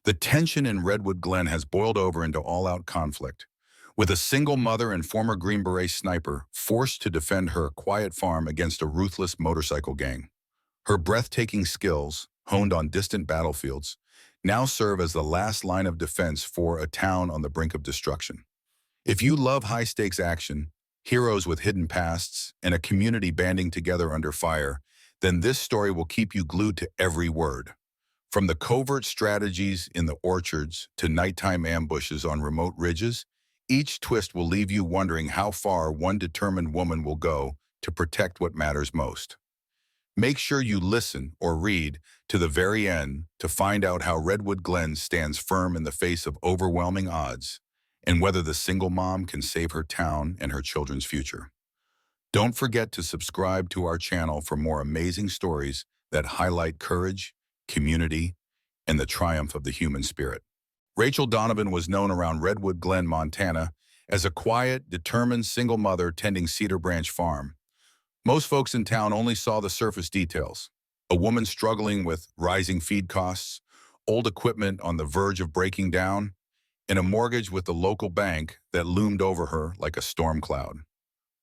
The tension in Redwood Glen has boiled over into all-out conflict, with a single mother and former Green Beret sniper forced to defend her quiet farm against a ruthless motorcycle gang. Her breathtaking skills, honed on distant battlefields, now serve as the last line of defense for a town on the brink of destruction. If you love high-stakes action, heroes with hidden pasts, and a community banding together under fire, then this story will keep you glued to every word. From the covert strategies in the orchards to nighttime ambushes on remote ridges, each twist will leave you wondering how far one determined woman will go to protect what matters most. Make sure you listen or read to the very end to find out how Redwood Glen stands firm in the face of overwhelming odds and whether the single mom can save her town and her children's future. Don't forget to subscribe to our channel for more amazing stories that highlight courage, community, and the triumph of the human spirit. Rachel Donovan was known around Redwood Glen, Montana, as a quiet, determined single mother tending Cedar Branch Farm. Most folks in town only saw the surface details: a woman struggling with rising feed costs, old equipment on the verge of breaking down, and a mortgage with the local bank that loomed over her like a storm cloud.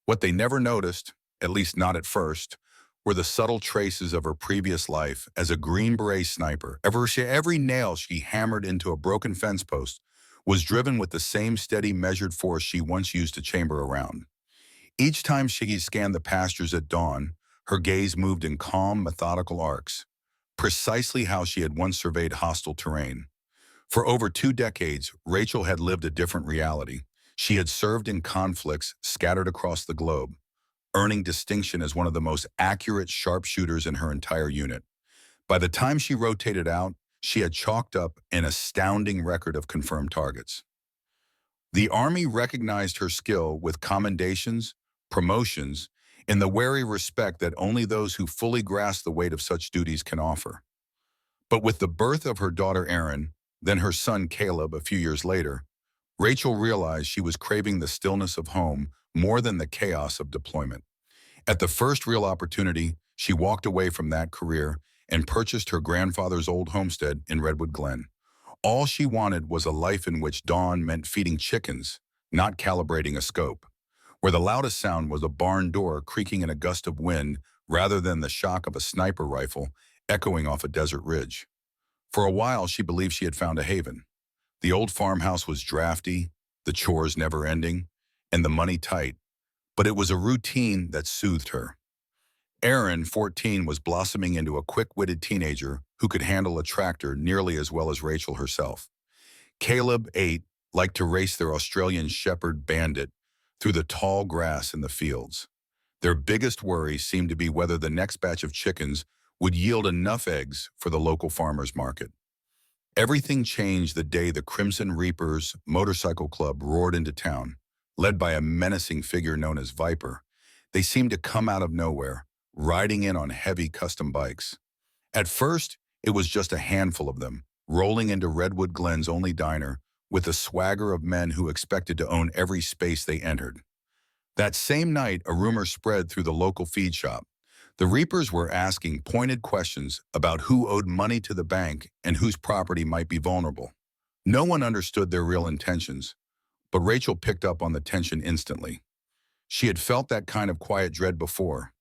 What they never noticed, at least not at first, were the subtle traces of her previous life as a Green Beret sniper. Every nail she hammered into a broken fence post was driven with the same steady, measured force she once used to chamber around. Each time she scanned the pastures at dawn, her gaze moved in calm, methodical arcs, precisely how she had once surveyed hostile terrain. For over 2 decades, Rachel had lived a different reality. She had served in conflicts scattered across the globe, earning distinction as one of the most accurate sharpshooters in her entire unit. By the time she rotated out, she had chalked up an astounding record of confirmed targets. The Army recognized her skill with commendations, promotions, and the wary respect that only those who fully grasp the weight of such duties can offer. But with the birth of her daughter Erin, then her son Caleb a few years later, Rachel realized she was craving the stillness of home more than the chaos of deployment. At the first real opportunity, she walked away from that career and purchased her grandfather's old homestead in Redwood Glen. All she wanted was a life in which dawn meant feeding chickens, not calibrating a scope, where the loudest sound was a barn door creaking in a gust of wind rather than the shock of a sniper rifle echoing off a desert ridge. For a while, she believed she had found a haven. The old farmhouse was drafty, the chores never-ending, and the money tight, but it was a routine that soothed her. Erin, 14, was blossoming into a quick-witted teenager who could handle a tractor nearly as well as Rachel herself. Caleb, 8, liked to race their Australian Shepherd Bandit through the tall grass in the fields. Their biggest worry seemed to be whether the next batch of chickens would yield enough eggs for the local farmers market. Everything changed the day the Crimson Reapers motorcycle club roared into town, led by a menacing figure known as Viper. They seemed to come out of nowhere, riding in on heavy custom bikes. At first, it was just a handful of them, rolling into Redwood Glen's only diner with the swagger of men who expected to own every space they entered. That same night, a rumor spread through the local feed shop. The Reapers were asking pointed questions about who owed money to the bank and whose property might be vulnerable. No one understood their real intentions, but Rachel picked up on the tension instantly. She had felt that kind of quiet dread before,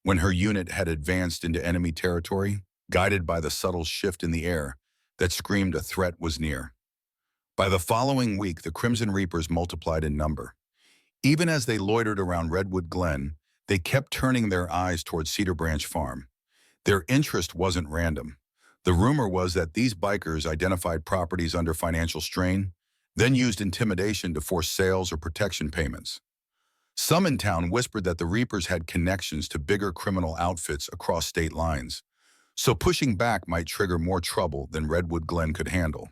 when her unit had advanced into enemy territory, guided by the subtle shift in the air that screamed a threat was near. By the following week, the Crimson Reapers multiplied in number. Even as they loitered around Redwood Glen, they kept turning their eyes towards Cedar Branch Farm. Their interest wasn't random. The rumor was that these bikers identified properties under financial strain, then used intimidation to force sales or protection payments. Some in town whispered that the Reapers had connections to bigger criminal outfits across state lines, so pushing back might trigger more trouble than Redwood Glen could handle.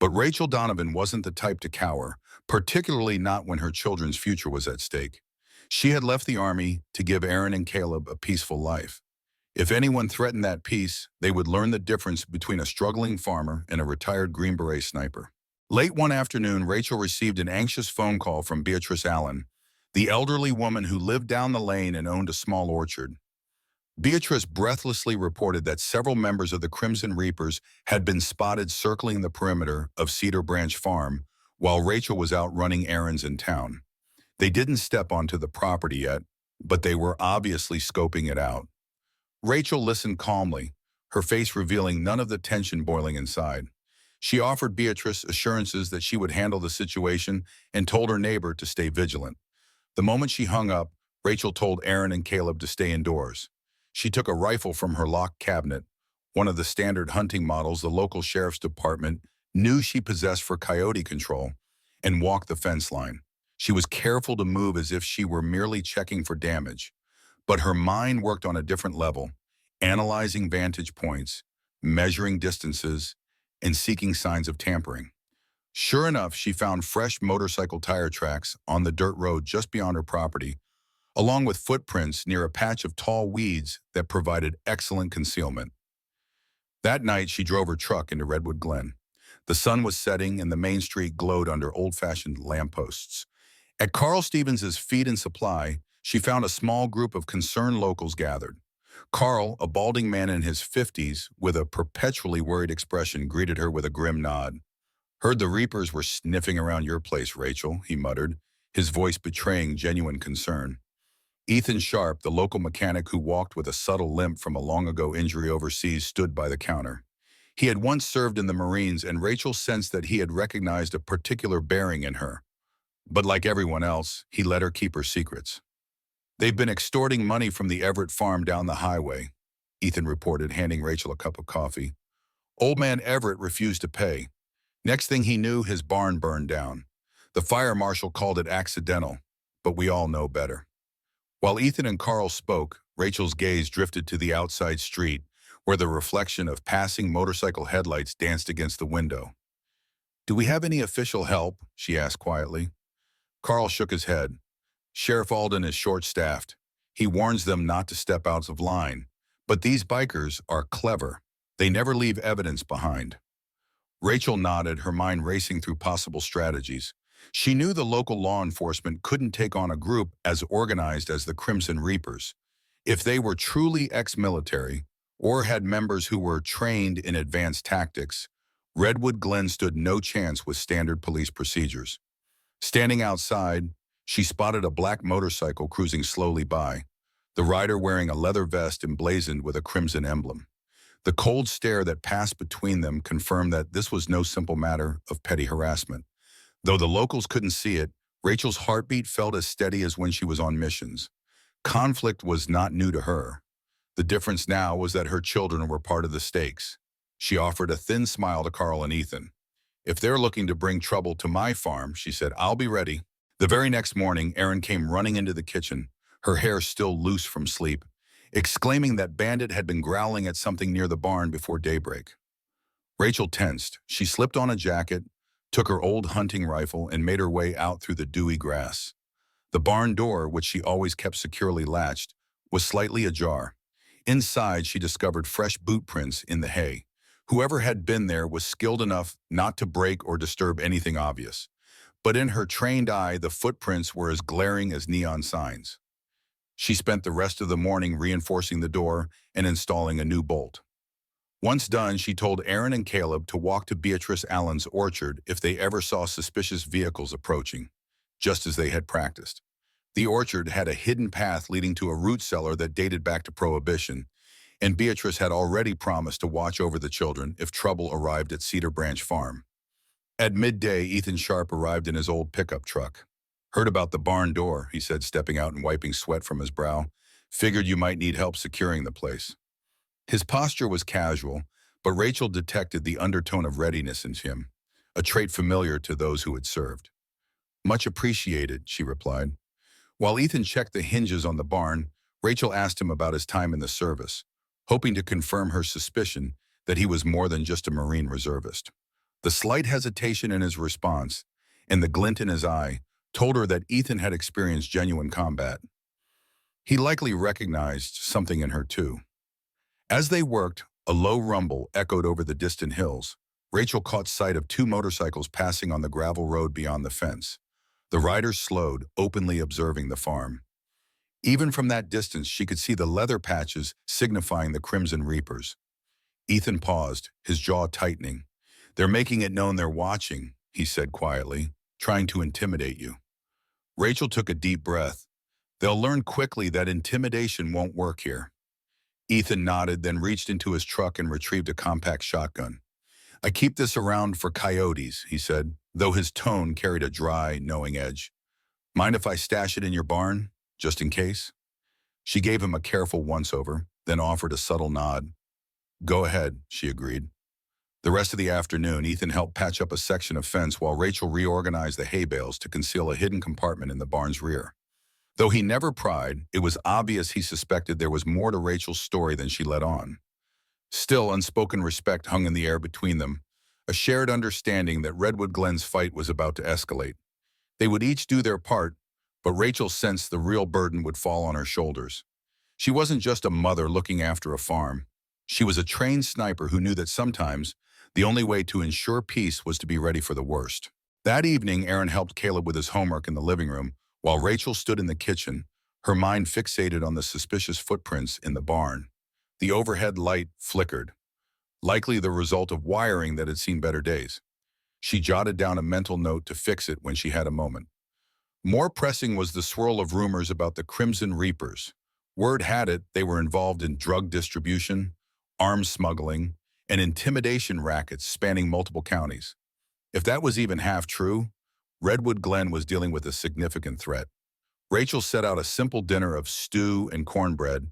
But Rachel Donovan wasn't the type to cower, particularly not when her children's future was at stake. She had left the Army to give Erin and Caleb a peaceful life. If anyone threatened that peace, they would learn the difference between a struggling farmer and a retired Green Beret sniper. Late one afternoon, Rachel received an anxious phone call from Beatrice Allen, the elderly woman who lived down the lane and owned a small orchard. Beatrice breathlessly reported that several members of the Crimson Reapers had been spotted circling the perimeter of Cedar Branch Farm while Rachel was out running errands in town. They didn't step onto the property yet, but they were obviously scoping it out. Rachel listened calmly, her face revealing none of the tension boiling inside. She offered Beatrice assurances that she would handle the situation and told her neighbor to stay vigilant. The moment she hung up, Rachel told Aaron and Caleb to stay indoors. She took a rifle from her locked cabinet, one of the standard hunting models the local sheriff's department knew she possessed for coyote control, and walked the fence line. She was careful to move as if she were merely checking for damage, but her mind worked on a different level, analyzing vantage points, measuring distances, and seeking signs of tampering. Sure enough, she found fresh motorcycle tire tracks on the dirt road just beyond her property, along with footprints near a patch of tall weeds that provided excellent concealment. That night, she drove her truck into Redwood Glen. The sun was setting and the main street glowed under old-fashioned lampposts. At Carl Stevens's Feed and Supply, she found a small group of concerned locals gathered. Carl, a balding man in his 50s with a perpetually worried expression, greeted her with a grim nod. "Heard the Reapers were sniffing around your place, Rachel," he muttered, his voice betraying genuine concern. Ethan Sharp, the local mechanic who walked with a subtle limp from a long-ago injury overseas, stood by the counter. He had once served in the Marines, and Rachel sensed that he had recognized a particular bearing in her. But like everyone else, he let her keep her secrets. "They've been extorting money from the Everett farm down the highway," Ethan reported, handing Rachel a cup of coffee. "Old man Everett refused to pay. Next thing he knew, his barn burned down. The fire marshal called it accidental, but we all know better." While Ethan and Carl spoke, Rachel's gaze drifted to the outside street, where the reflection of passing motorcycle headlights danced against the window. "Do we have any official help?" she asked quietly. Carl shook his head. "Sheriff Alden is short-staffed. He warns them not to step out of line. But these bikers are clever. They never leave evidence behind." Rachel nodded, her mind racing through possible strategies. She knew the local law enforcement couldn't take on a group as organized as the Crimson Reapers. If they were truly ex-military, or had members who were trained in advanced tactics, Redwood Glen stood no chance with standard police procedures. Standing outside, she spotted a black motorcycle cruising slowly by, the rider wearing a leather vest emblazoned with a crimson emblem. The cold stare that passed between them confirmed that this was no simple matter of petty harassment. Though the locals couldn't see it, Rachel's heartbeat felt as steady as when she was on missions. Conflict was not new to her. The difference now was that her children were part of the stakes. She offered a thin smile to Carl and Ethan. "If they're looking to bring trouble to my farm," she said, "I'll be ready." The very next morning, Erin came running into the kitchen, her hair still loose from sleep, exclaiming that Bandit had been growling at something near the barn before daybreak. Rachel tensed. She slipped on a jacket, took her old hunting rifle, and made her way out through the dewy grass. The barn door, which she always kept securely latched, was slightly ajar. Inside, she discovered fresh boot prints in the hay. Whoever had been there was skilled enough not to break or disturb anything obvious. But in her trained eye, the footprints were as glaring as neon signs. She spent the rest of the morning reinforcing the door and installing a new bolt. Once done, she told Aaron and Caleb to walk to Beatrice Allen's orchard if they ever saw suspicious vehicles approaching, just as they had practiced. The orchard had a hidden path leading to a root cellar that dated back to Prohibition, and Beatrice had already promised to watch over the children if trouble arrived at Cedar Branch Farm. At midday, Ethan Sharp arrived in his old pickup truck. "Heard about the barn door," he said, stepping out and wiping sweat from his brow. "Figured you might need help securing the place." His posture was casual, but Rachel detected the undertone of readiness in him, a trait familiar to those who had served. "Much appreciated," she replied. While Ethan checked the hinges on the barn, Rachel asked him about his time in the service, hoping to confirm her suspicion that he was more than just a Marine reservist. The slight hesitation in his response and the glint in his eye told her that Ethan had experienced genuine combat. He likely recognized something in her too. As they worked, a low rumble echoed over the distant hills. Rachel caught sight of two motorcycles passing on the gravel road beyond the fence. The riders slowed, openly observing the farm. Even from that distance, she could see the leather patches signifying the Crimson Reapers. Ethan paused, his jaw tightening. "They're making it known they're watching," he said quietly, "trying to intimidate you." Rachel took a deep breath. "They'll learn quickly that intimidation won't work here." Ethan nodded, then reached into his truck and retrieved a compact shotgun. "I keep this around for coyotes," he said, though his tone carried a dry, knowing edge. "Mind if I stash it in your barn, just in case?" She gave him a careful once-over, then offered a subtle nod. "Go ahead," she agreed. The rest of the afternoon, Ethan helped patch up a section of fence while Rachel reorganized the hay bales to conceal a hidden compartment in the barn's rear. Though he never pried, it was obvious he suspected there was more to Rachel's story than she let on. Still, unspoken respect hung in the air between them, a shared understanding that Redwood Glen's fight was about to escalate. They would each do their part, but Rachel sensed the real burden would fall on her shoulders. She wasn't just a mother looking after a farm. She was a trained sniper who knew that sometimes the only way to ensure peace was to be ready for the worst. That evening, Aaron helped Caleb with his homework in the living room, while Rachel stood in the kitchen, her mind fixated on the suspicious footprints in the barn. The overhead light flickered, likely the result of wiring that had seen better days. She jotted down a mental note to fix it when she had a moment. More pressing was the swirl of rumors about the Crimson Reapers. Word had it they were involved in drug distribution, arms smuggling, and intimidation rackets spanning multiple counties. If that was even half true, Redwood Glen was dealing with a significant threat. Rachel set out a simple dinner of stew and cornbread,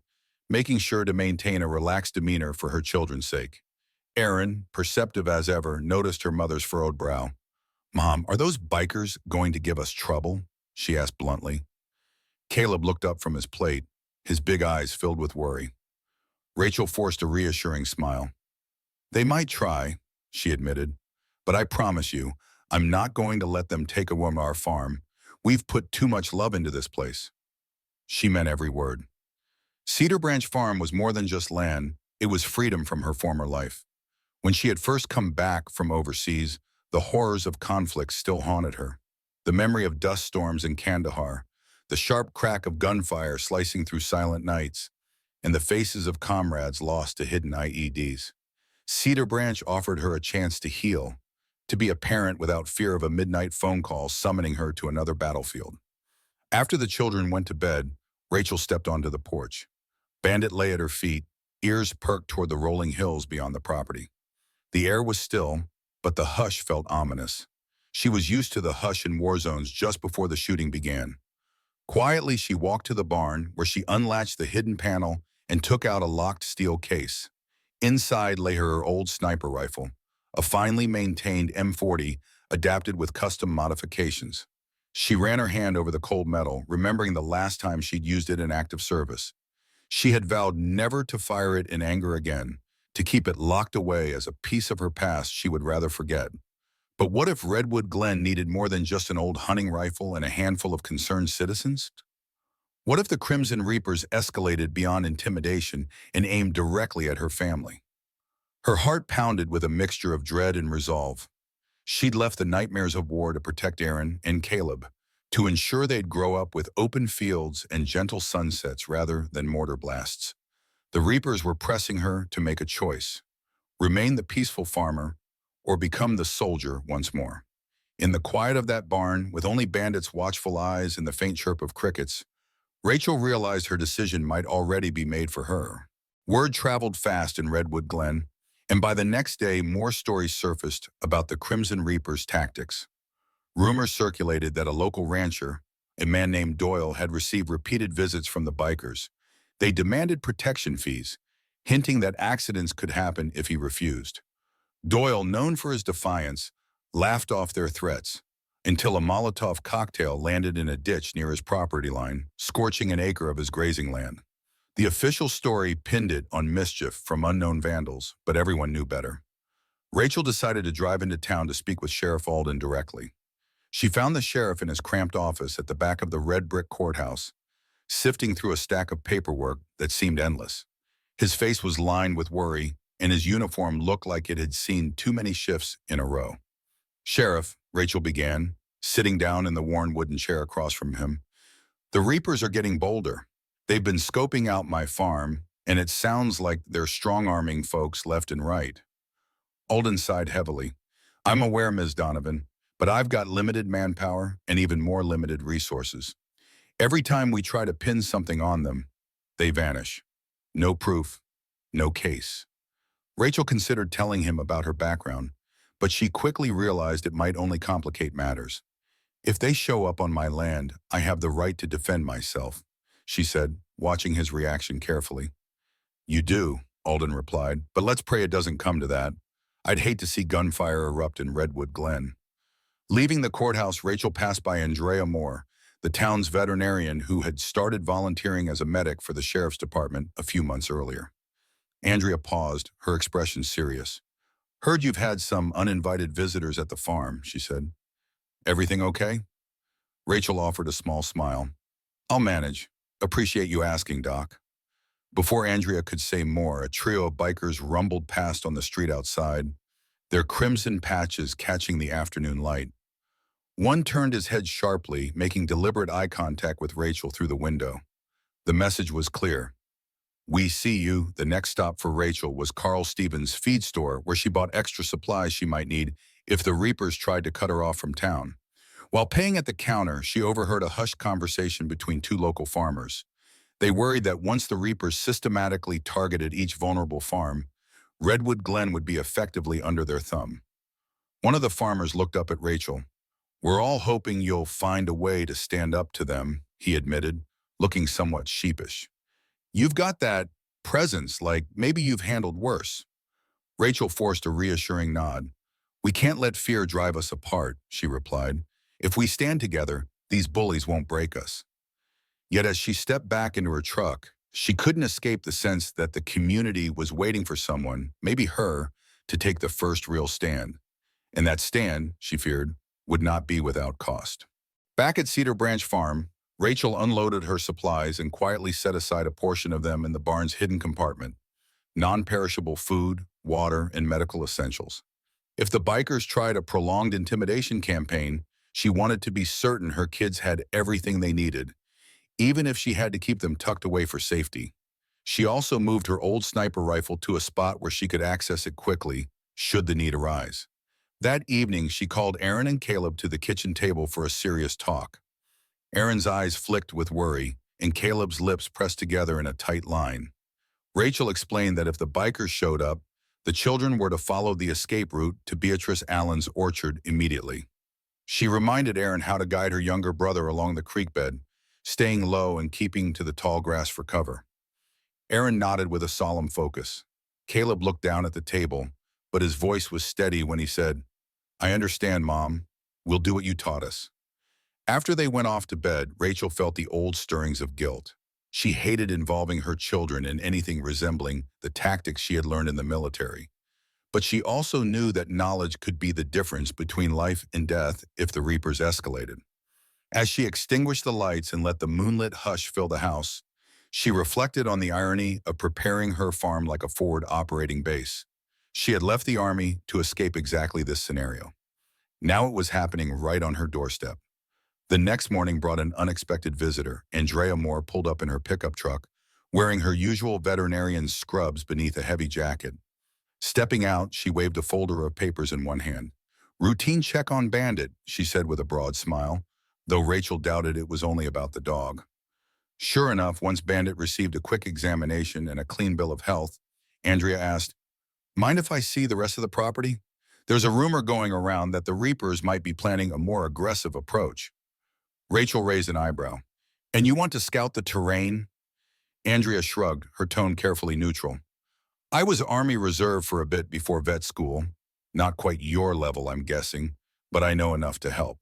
making sure to maintain a relaxed demeanor for her children's sake. Aaron, perceptive as ever, noticed her mother's furrowed brow. "Mom, are those bikers going to give us trouble?" she asked bluntly. Caleb looked up from his plate, his big eyes filled with worry. Rachel forced a reassuring smile. "They might try," she admitted, "but I promise you, I'm not going to let them take away our farm. We've put too much love into this place." She meant every word. Cedar Branch Farm was more than just land, it was freedom from her former life. When she had first come back from overseas, the horrors of conflict still haunted her. The memory of dust storms in Kandahar, the sharp crack of gunfire slicing through silent nights, and the faces of comrades lost to hidden IEDs. Cedar Branch offered her a chance to heal, to be a parent without fear of a midnight phone call summoning her to another battlefield. After the children went to bed, Rachel stepped onto the porch. Bandit lay at her feet, ears perked toward the rolling hills beyond the property. The air was still, but the hush felt ominous. She was used to the hush in war zones just before the shooting began. Quietly, she walked to the barn, where she unlatched the hidden panel and took out a locked steel case. Inside lay her old sniper rifle, a finely maintained M40 adapted with custom modifications. She ran her hand over the cold metal, remembering the last time she'd used it in active service. She had vowed never to fire it in anger again, to keep it locked away as a piece of her past she would rather forget. But what if Redwood Glen needed more than just an old hunting rifle and a handful of concerned citizens? What if the Crimson Reapers escalated beyond intimidation and aimed directly at her family? Her heart pounded with a mixture of dread and resolve. She'd left the nightmares of war to protect Aaron and Caleb, to ensure they'd grow up with open fields and gentle sunsets rather than mortar blasts. The Reapers were pressing her to make a choice: remain the peaceful farmer or become the soldier once more. In the quiet of that barn, with only Bandit's watchful eyes and the faint chirp of crickets, Rachel realized her decision might already be made for her. Word traveled fast in Redwood Glen, and by the next day more stories surfaced about the Crimson Reapers' tactics. Rumors circulated that a local rancher, a man named Doyle, had received repeated visits from the bikers. They demanded protection fees, hinting that accidents could happen if he refused. Doyle, known for his defiance, laughed off their threats until a Molotov cocktail landed in a ditch near his property line, scorching an acre of his grazing land. The official story pinned it on mischief from unknown vandals, but everyone knew better. Rachel decided to drive into town to speak with Sheriff Alden directly. She found the sheriff in his cramped office at the back of the red brick courthouse, sifting through a stack of paperwork that seemed endless. His face was lined with worry, and his uniform looked like it had seen too many shifts in a row. "Sheriff," Rachel began, sitting down in the worn wooden chair across from him, "the Reapers are getting bolder. They've been scoping out my farm, and it sounds like they're strong-arming folks left and right. Alden sighed heavily. I'm aware, Ms. Donovan, but I've got limited manpower and even more limited resources. Every time we try to pin something on them, they vanish. No proof, no case. Rachel considered telling him about her background, but she quickly realized it might only complicate matters. If they show up on my land, I have the right to defend myself, she said, watching his reaction carefully. You do, Alden replied, but let's pray it doesn't come to that. I'd hate to see gunfire erupt in Redwood Glen. Leaving the courthouse, Rachel passed by Andrea Moore, the town's veterinarian who had started volunteering as a medic for the sheriff's department a few months earlier. Andrea paused, her expression serious. Heard you've had some uninvited visitors at the farm, she said. Everything okay? Rachel offered a small smile. I'll manage. Appreciate you asking, Doc. Before Andrea could say more, a trio of bikers rumbled past on the street outside, their crimson patches catching the afternoon light. One turned his head sharply, making deliberate eye contact with Rachel through the window. The message was clear. We see you. The next stop for Rachel was Carl Stevens' feed store, where she bought extra supplies she might need if the Reapers tried to cut her off from town. While paying at the counter, she overheard a hushed conversation between two local farmers. They worried that once the Reapers systematically targeted each vulnerable farm, Redwood Glen would be effectively under their thumb. One of the farmers looked up at Rachel. We're all hoping you'll find a way to stand up to them, he admitted, looking somewhat sheepish. You've got that presence, like maybe you've handled worse. Rachel forced a reassuring nod. We can't let fear drive us apart, she replied. If we stand together, these bullies won't break us. Yet as she stepped back into her truck, she couldn't escape the sense that the community was waiting for someone, maybe her, to take the first real stand. And that stand, she feared, would not be without cost. Back at Cedar Branch Farm, Rachel unloaded her supplies and quietly set aside a portion of them in the barn's hidden compartment, non-perishable food, water, and medical essentials. If the bikers tried a prolonged intimidation campaign, she wanted to be certain her kids had everything they needed, even if she had to keep them tucked away for safety. She also moved her old sniper rifle to a spot where she could access it quickly, should the need arise. That evening, she called Aaron and Caleb to the kitchen table for a serious talk. Aaron's eyes flicked with worry, and Caleb's lips pressed together in a tight line. Rachel explained that if the bikers showed up, the children were to follow the escape route to Beatrice Allen's orchard immediately. She reminded Aaron how to guide her younger brother along the creek bed, staying low and keeping to the tall grass for cover. Aaron nodded with a solemn focus. Caleb looked down at the table, but his voice was steady when he said, I understand, Mom. We'll do what you taught us. After they went off to bed, Rachel felt the old stirrings of guilt. She hated involving her children in anything resembling the tactics she had learned in the military. But she also knew that knowledge could be the difference between life and death if the Reapers escalated. As she extinguished the lights and let the moonlit hush fill the house, she reflected on the irony of preparing her farm like a forward operating base. She had left the army to escape exactly this scenario. Now it was happening right on her doorstep. The next morning brought an unexpected visitor. Andrea Moore pulled up in her pickup truck, wearing her usual veterinarian scrubs beneath a heavy jacket. Stepping out, she waved a folder of papers in one hand. Routine check on Bandit, she said with a broad smile, though Rachel doubted it was only about the dog. Sure enough, once Bandit received a quick examination and a clean bill of health, Andrea asked, Mind if I see the rest of the property? There's a rumor going around that the Reapers might be planning a more aggressive approach. Rachel raised an eyebrow. And you want to scout the terrain? Andrea shrugged, her tone carefully neutral. I was Army Reserve for a bit before vet school. Not quite your level, I'm guessing, but I know enough to help.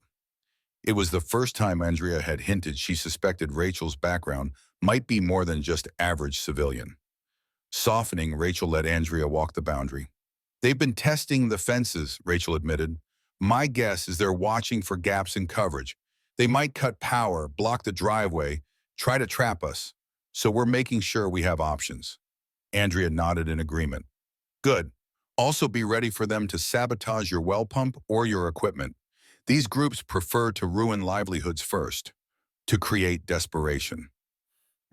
It was the first time Andrea had hinted she suspected Rachel's background might be more than just average civilian. Softening, Rachel let Andrea walk the boundary. They've been testing the fences, Rachel admitted. My guess is they're watching for gaps in coverage. They might cut power, block the driveway, try to trap us. So we're making sure we have options. Andrea nodded in agreement. Good. Also be ready for them to sabotage your well pump or your equipment. These groups prefer to ruin livelihoods first, to create desperation.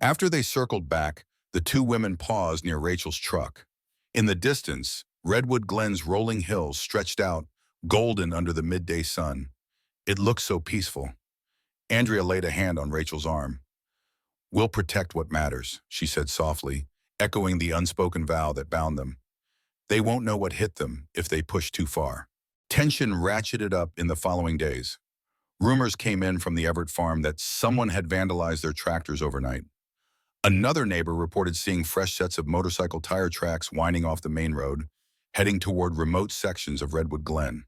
After they circled back, the two women paused near Rachel's truck. In the distance, Redwood Glen's rolling hills stretched out, golden under the midday sun. It looked so peaceful. Andrea laid a hand on Rachel's arm. "We'll protect what matters," she said softly, echoing the unspoken vow that bound them. "They won't know what hit them if they push too far." Tension ratcheted up in the following days. Rumors came in from the Everett farm that someone had vandalized their tractors overnight. Another neighbor reported seeing fresh sets of motorcycle tire tracks winding off the main road, heading toward remote sections of Redwood Glen.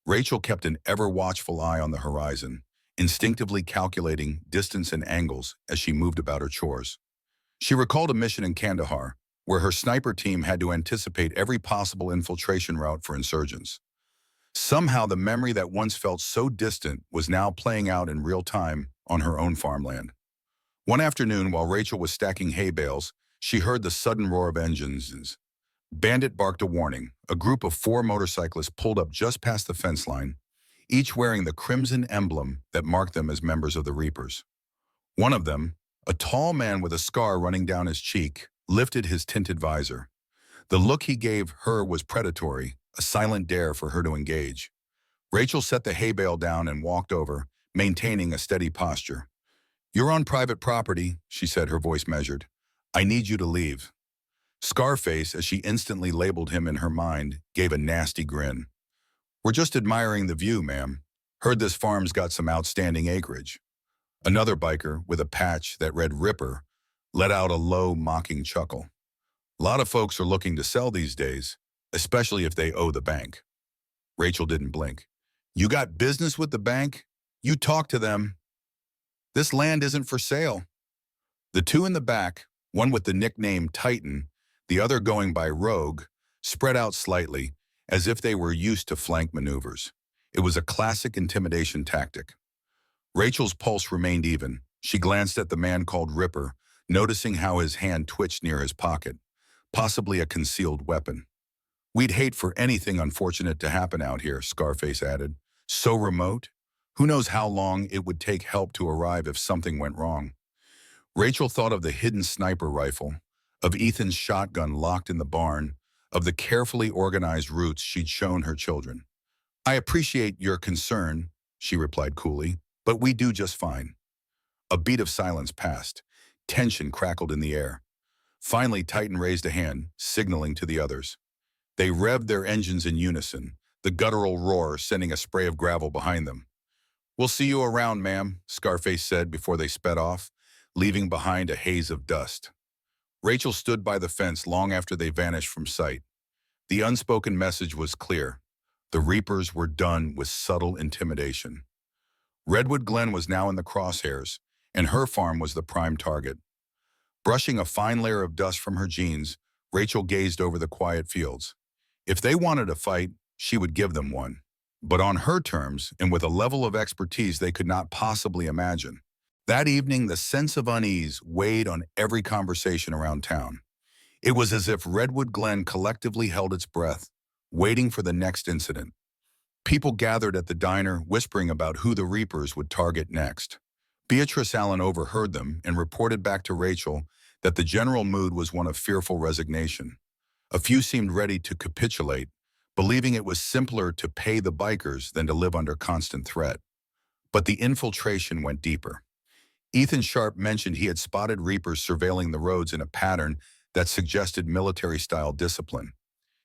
Rachel kept an ever-watchful eye on the horizon, instinctively calculating distance and angles as she moved about her chores. She recalled a mission in Kandahar, where her sniper team had to anticipate every possible infiltration route for insurgents. Somehow the memory that once felt so distant was now playing out in real time on her own farmland. One afternoon, while Rachel was stacking hay bales, she heard the sudden roar of engines. Bandit barked a warning. A group of 4 motorcyclists pulled up just past the fence line, each wearing the crimson emblem that marked them as members of the Reapers. One of them, a tall man with a scar running down his cheek, lifted his tinted visor. The look he gave her was predatory, a silent dare for her to engage. Rachel set the hay bale down and walked over, maintaining a steady posture. "You're on private property," she said, her voice measured. "I need you to leave." Scarface, as she instantly labeled him in her mind, gave a nasty grin. "We're just admiring the view, ma'am. Heard this farm's got some outstanding acreage." Another biker, with a patch that read Ripper, let out a low, mocking chuckle. "A lot of folks are looking to sell these days, especially if they owe the bank." Rachel didn't blink. "You got business with the bank? You talk to them. This land isn't for sale." The two in the back, one with the nickname Titan, the other going by Rogue, spread out slightly, as if they were used to flank maneuvers. It was a classic intimidation tactic. Rachel's pulse remained even. She glanced at the man called Ripper, noticing how his hand twitched near his pocket, possibly a concealed weapon. "We'd hate for anything unfortunate to happen out here," Scarface added. "So remote? Who knows how long it would take help to arrive if something went wrong." Rachel thought of the hidden sniper rifle, of Ethan's shotgun locked in the barn, of the carefully organized routes she'd shown her children. "I appreciate your concern," she replied coolly, "but we do just fine." A beat of silence passed. Tension crackled in the air. Finally, Titan raised a hand, signaling to the others. They revved their engines in unison, the guttural roar sending a spray of gravel behind them. "We'll see you around, ma'am," Scarface said before they sped off, leaving behind a haze of dust. Rachel stood by the fence long after they vanished from sight. The unspoken message was clear. The Reapers were done with subtle intimidation. Redwood Glen was now in the crosshairs, and her farm was the prime target. Brushing a fine layer of dust from her jeans, Rachel gazed over the quiet fields. If they wanted a fight, she would give them one, but on her terms and with a level of expertise they could not possibly imagine. That evening, the sense of unease weighed on every conversation around town. It was as if Redwood Glen collectively held its breath, waiting for the next incident. People gathered at the diner, whispering about who the Reapers would target next. Beatrice Allen overheard them and reported back to Rachel that the general mood was one of fearful resignation. A few seemed ready to capitulate, believing it was simpler to pay the bikers than to live under constant threat. But the infiltration went deeper. Ethan Sharp mentioned he had spotted Reapers surveilling the roads in a pattern that suggested military-style discipline.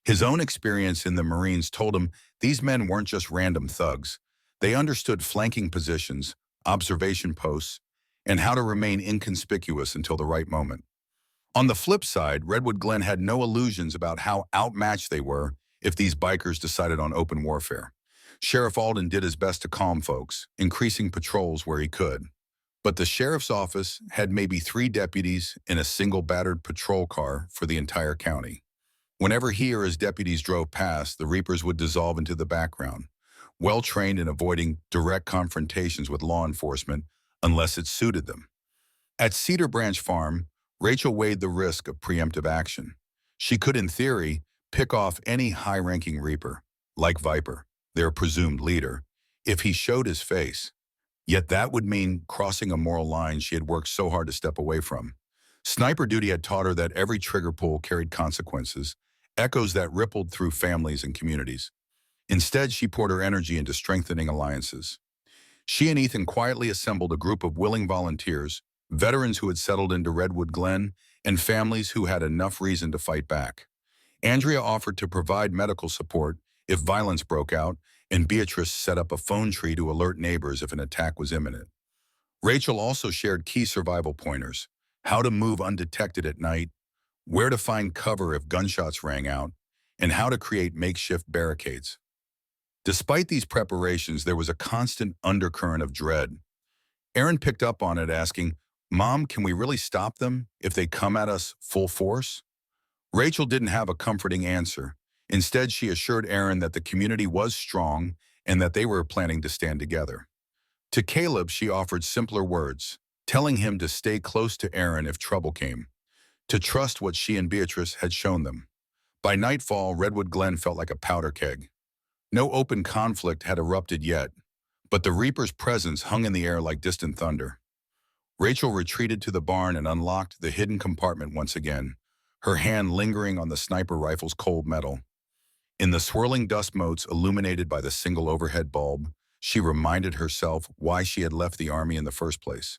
His own experience in the Marines told him these men weren't just random thugs. They understood flanking positions, observation posts, and how to remain inconspicuous until the right moment. On the flip side, Redwood Glen had no illusions about how outmatched they were if these bikers decided on open warfare. Sheriff Alden did his best to calm folks, increasing patrols where he could. But the sheriff's office had maybe 3 deputies in a single battered patrol car for the entire county. Whenever he or his deputies drove past, the Reapers would dissolve into the background, well-trained in avoiding direct confrontations with law enforcement unless it suited them. At Cedar Branch Farm, Rachel weighed the risk of preemptive action. She could, in theory, pick off any high-ranking Reaper, like Viper, their presumed leader, if he showed his face. Yet that would mean crossing a moral line she had worked so hard to step away from. Sniper duty had taught her that every trigger pull carried consequences, echoes that rippled through families and communities. Instead, she poured her energy into strengthening alliances. She and Ethan quietly assembled a group of willing volunteers, veterans who had settled into Redwood Glen, and families who had enough reason to fight back. Andrea offered to provide medical support if violence broke out, and Beatrice set up a phone tree to alert neighbors if an attack was imminent. Rachel also shared key survival pointers: how to move undetected at night, where to find cover if gunshots rang out, and how to create makeshift barricades. Despite these preparations, there was a constant undercurrent of dread. Aaron picked up on it, asking, "Mom, can we really stop them if they come at us full force?" Rachel didn't have a comforting answer. Instead, she assured Aaron that the community was strong and that they were planning to stand together. To Caleb, she offered simpler words, telling him to stay close to Aaron if trouble came, to trust what she and Beatrice had shown them. By nightfall, Redwood Glen felt like a powder keg. No open conflict had erupted yet, but the Reaper's presence hung in the air like distant thunder. Rachel retreated to the barn and unlocked the hidden compartment once again, her hand lingering on the sniper rifle's cold metal. In the swirling dust motes illuminated by the single overhead bulb, she reminded herself why she had left the army in the first place: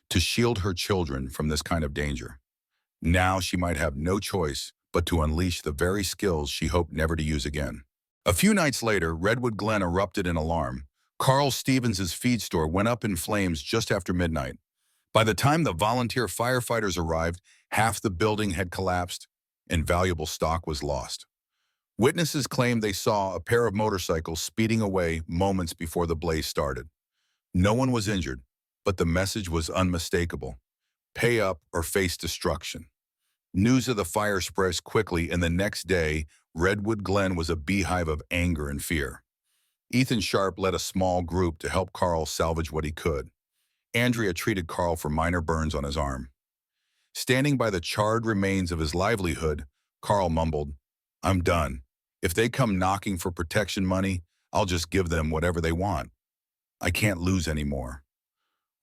to shield her children from this kind of danger. Now she might have no choice but to unleash the very skills she hoped never to use again. A few nights later, Redwood Glen erupted in alarm. Carl Stevens's feed store went up in flames just after midnight. By the time the volunteer firefighters arrived, half the building had collapsed and valuable stock was lost. Witnesses claimed they saw a pair of motorcycles speeding away moments before the blaze started. No one was injured, but the message was unmistakable: pay up or face destruction. News of the fire spread quickly, and the next day, Redwood Glen was a beehive of anger and fear. Ethan Sharp led a small group to help Carl salvage what he could. Andrea treated Carl for minor burns on his arm. Standing by the charred remains of his livelihood, Carl mumbled, "I'm done. If they come knocking for protection money, I'll just give them whatever they want. I can't lose anymore."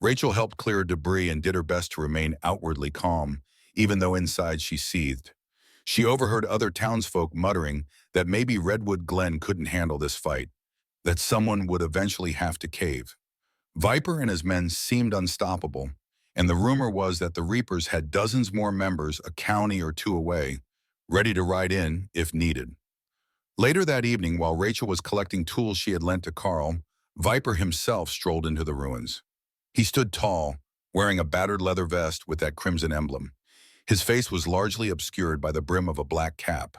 Rachel helped clear debris and did her best to remain outwardly calm, even though inside she seethed. She overheard other townsfolk muttering that maybe Redwood Glen couldn't handle this fight, that someone would eventually have to cave. Viper and his men seemed unstoppable, and the rumor was that the Reapers had dozens more members a county or two away, ready to ride in if needed. Later that evening, while Rachel was collecting tools she had lent to Carl, Viper himself strolled into the ruins. He stood tall, wearing a battered leather vest with that crimson emblem. His face was largely obscured by the brim of a black cap.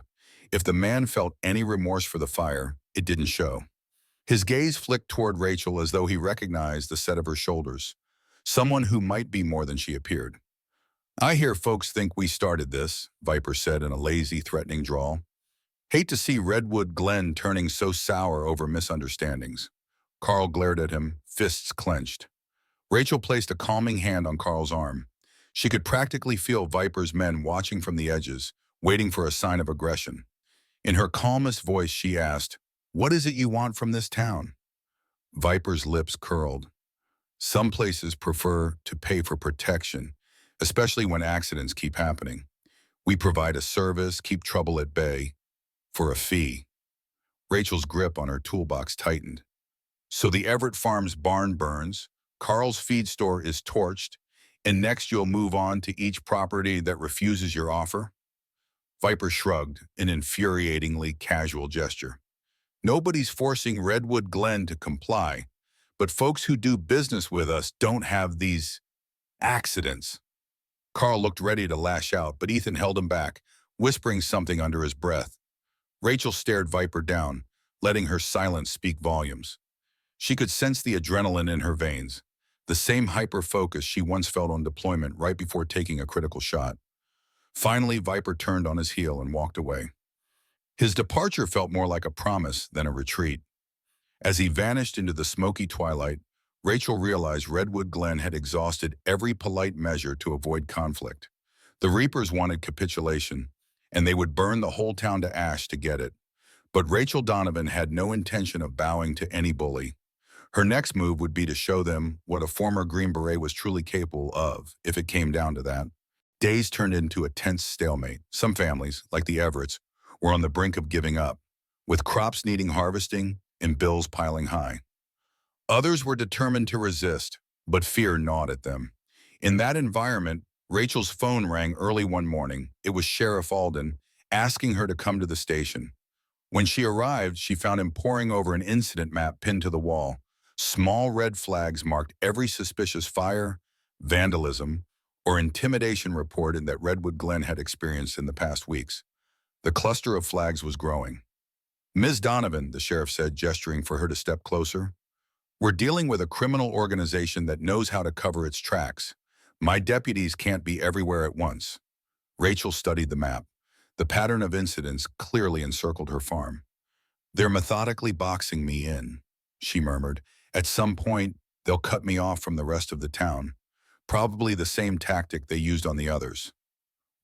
If the man felt any remorse for the fire, it didn't show. His gaze flicked toward Rachel as though he recognized the set of her shoulders, someone who might be more than she appeared. "I hear folks think we started this," Viper said in a lazy, threatening drawl. "Hate to see Redwood Glen turning so sour over misunderstandings." Carl glared at him, fists clenched. Rachel placed a calming hand on Carl's arm. She could practically feel Viper's men watching from the edges, waiting for a sign of aggression. In her calmest voice, she asked, "What is it you want from this town?" Viper's lips curled. "Some places prefer to pay for protection, especially when accidents keep happening. We provide a service, keep trouble at bay, for a fee." Rachel's grip on her toolbox tightened. "So the Everett Farms barn burns, Carl's feed store is torched, and next you'll move on to each property that refuses your offer?" Viper shrugged, an infuriatingly casual gesture. "Nobody's forcing Redwood Glen to comply, but folks who do business with us don't have these accidents." Carl looked ready to lash out, but Ethan held him back, whispering something under his breath. Rachel stared Viper down, letting her silence speak volumes. She could sense the adrenaline in her veins, the same hyper-focus she once felt on deployment right before taking a critical shot. Finally, Viper turned on his heel and walked away. His departure felt more like a promise than a retreat. As he vanished into the smoky twilight, Rachel realized Redwood Glen had exhausted every polite measure to avoid conflict. The Reapers wanted capitulation, and they would burn the whole town to ash to get it. But Rachel Donovan had no intention of bowing to any bully. Her next move would be to show them what a former Green Beret was truly capable of, if it came down to that. Days turned into a tense stalemate. Some families, like the Everetts, were on the brink of giving up, with crops needing harvesting and bills piling high. Others were determined to resist, but fear gnawed at them. In that environment, Rachel's phone rang early one morning. It was Sheriff Alden, asking her to come to the station. When she arrived, she found him poring over an incident map pinned to the wall. Small red flags marked every suspicious fire, vandalism, or intimidation reported that Redwood Glen had experienced in the past weeks. The cluster of flags was growing. Ms. Donovan, the sheriff said, gesturing for her to step closer. We're dealing with a criminal organization that knows how to cover its tracks. My deputies can't be everywhere at once. Rachel studied the map. The pattern of incidents clearly encircled her farm. They're methodically boxing me in, she murmured. At some point, they'll cut me off from the rest of the town. Probably the same tactic they used on the others.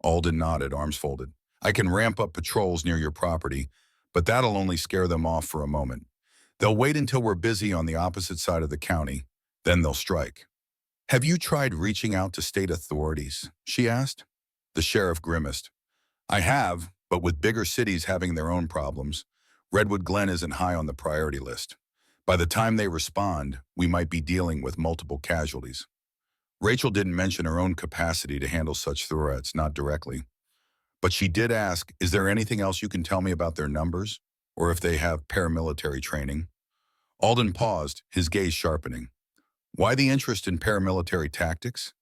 Alden nodded, arms folded. I can ramp up patrols near your property, but that'll only scare them off for a moment. They'll wait until we're busy on the opposite side of the county, then they'll strike. Have you tried reaching out to state authorities? She asked. The sheriff grimaced. I have, but with bigger cities having their own problems, Redwood Glen isn't high on the priority list. By the time they respond, we might be dealing with multiple casualties. Rachel didn't mention her own capacity to handle such threats, not directly. But she did ask, is there anything else you can tell me about their numbers, or if they have paramilitary training? Alden paused, his gaze sharpening. Why the interest in paramilitary tactics?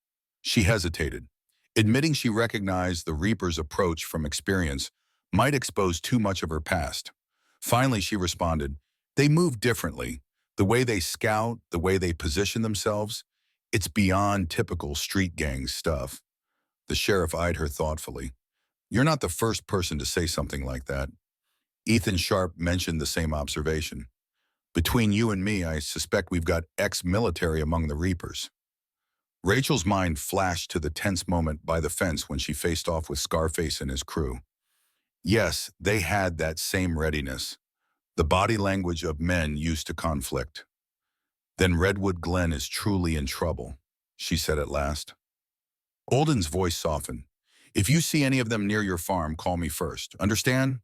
She hesitated, admitting she recognized the Reaper's approach from experience might expose too much of her past. Finally, she responded, they move differently. The way they scout, the way they position themselves, it's beyond typical street gang stuff. The sheriff eyed her thoughtfully. You're not the first person to say something like that. Ethan Sharp mentioned the same observation. Between you and me, I suspect we've got ex-military among the Reapers. Rachel's mind flashed to the tense moment by the fence when she faced off with Scarface and his crew. Yes, they had that same readiness, the body language of men used to conflict. Then Redwood Glen is truly in trouble, she said at last. Alden's voice softened. If you see any of them near your farm, call me first. Understand?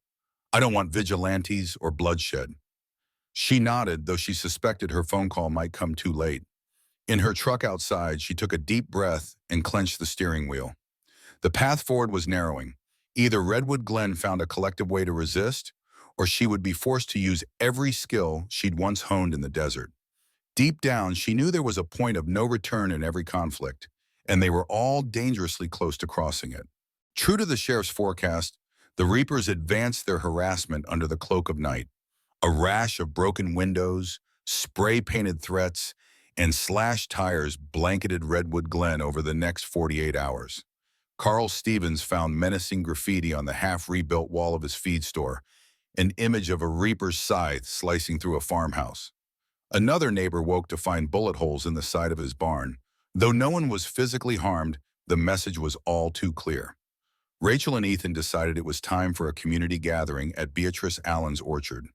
I don't want vigilantes or bloodshed. She nodded, though she suspected her phone call might come too late. In her truck outside, she took a deep breath and clenched the steering wheel. The path forward was narrowing. Either Redwood Glen found a collective way to resist, or she would be forced to use every skill she'd once honed in the desert. Deep down, she knew there was a point of no return in every conflict, and they were all dangerously close to crossing it. True to the sheriff's forecast, the Reapers advanced their harassment under the cloak of night. A rash of broken windows, spray-painted threats, and slashed tires blanketed Redwood Glen over the next 48 hours. Carl Stevens found menacing graffiti on the half-rebuilt wall of his feed store, an image of a reaper's scythe slicing through a farmhouse. Another neighbor woke to find bullet holes in the side of his barn. Though no one was physically harmed, the message was all too clear. Rachel and Ethan decided it was time for a community gathering at Beatrice Allen's orchard.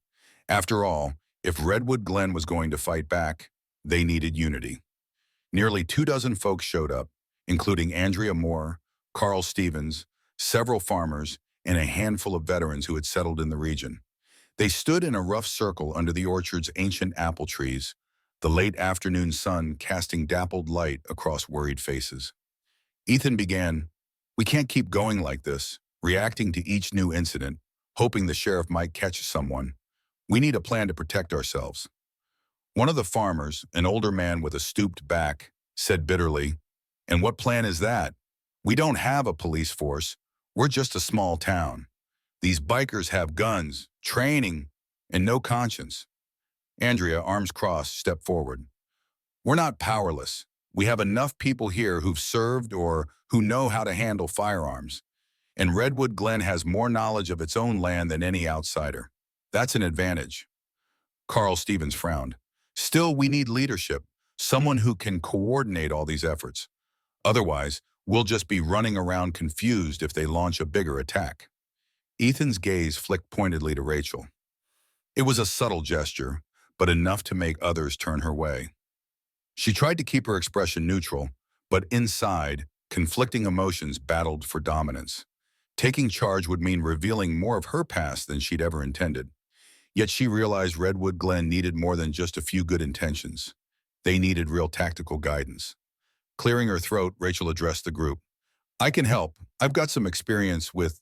After all, if Redwood Glen was going to fight back, they needed unity. Nearly 24 folks showed up, including Andrea Moore, Carl Stevens, several farmers, and a handful of veterans who had settled in the region. They stood in a rough circle under the orchard's ancient apple trees, the late afternoon sun casting dappled light across worried faces. Ethan began, "We can't keep going like this, reacting to each new incident, hoping the sheriff might catch someone. We need a plan to protect ourselves." One of the farmers, an older man with a stooped back, said bitterly, "And what plan is that? We don't have a police force. We're just a small town. These bikers have guns, training, and no conscience." Andrea, arms crossed, stepped forward. "We're not powerless. We have enough people here who've served or who know how to handle firearms. And Redwood Glen has more knowledge of its own land than any outsider. That's an advantage." Carl Stevens frowned. "Still, we need leadership, someone who can coordinate all these efforts. Otherwise, we'll just be running around confused if they launch a bigger attack." Ethan's gaze flicked pointedly to Rachel. It was a subtle gesture, but enough to make others turn her way. She tried to keep her expression neutral, but inside, Conflicting emotions battled for dominance. Taking charge would mean revealing more of her past than she'd ever intended. Yet she realized Redwood Glen needed more than just a few good intentions. They needed real tactical guidance. Clearing her throat, Rachel addressed the group. I can help. I've got some experience with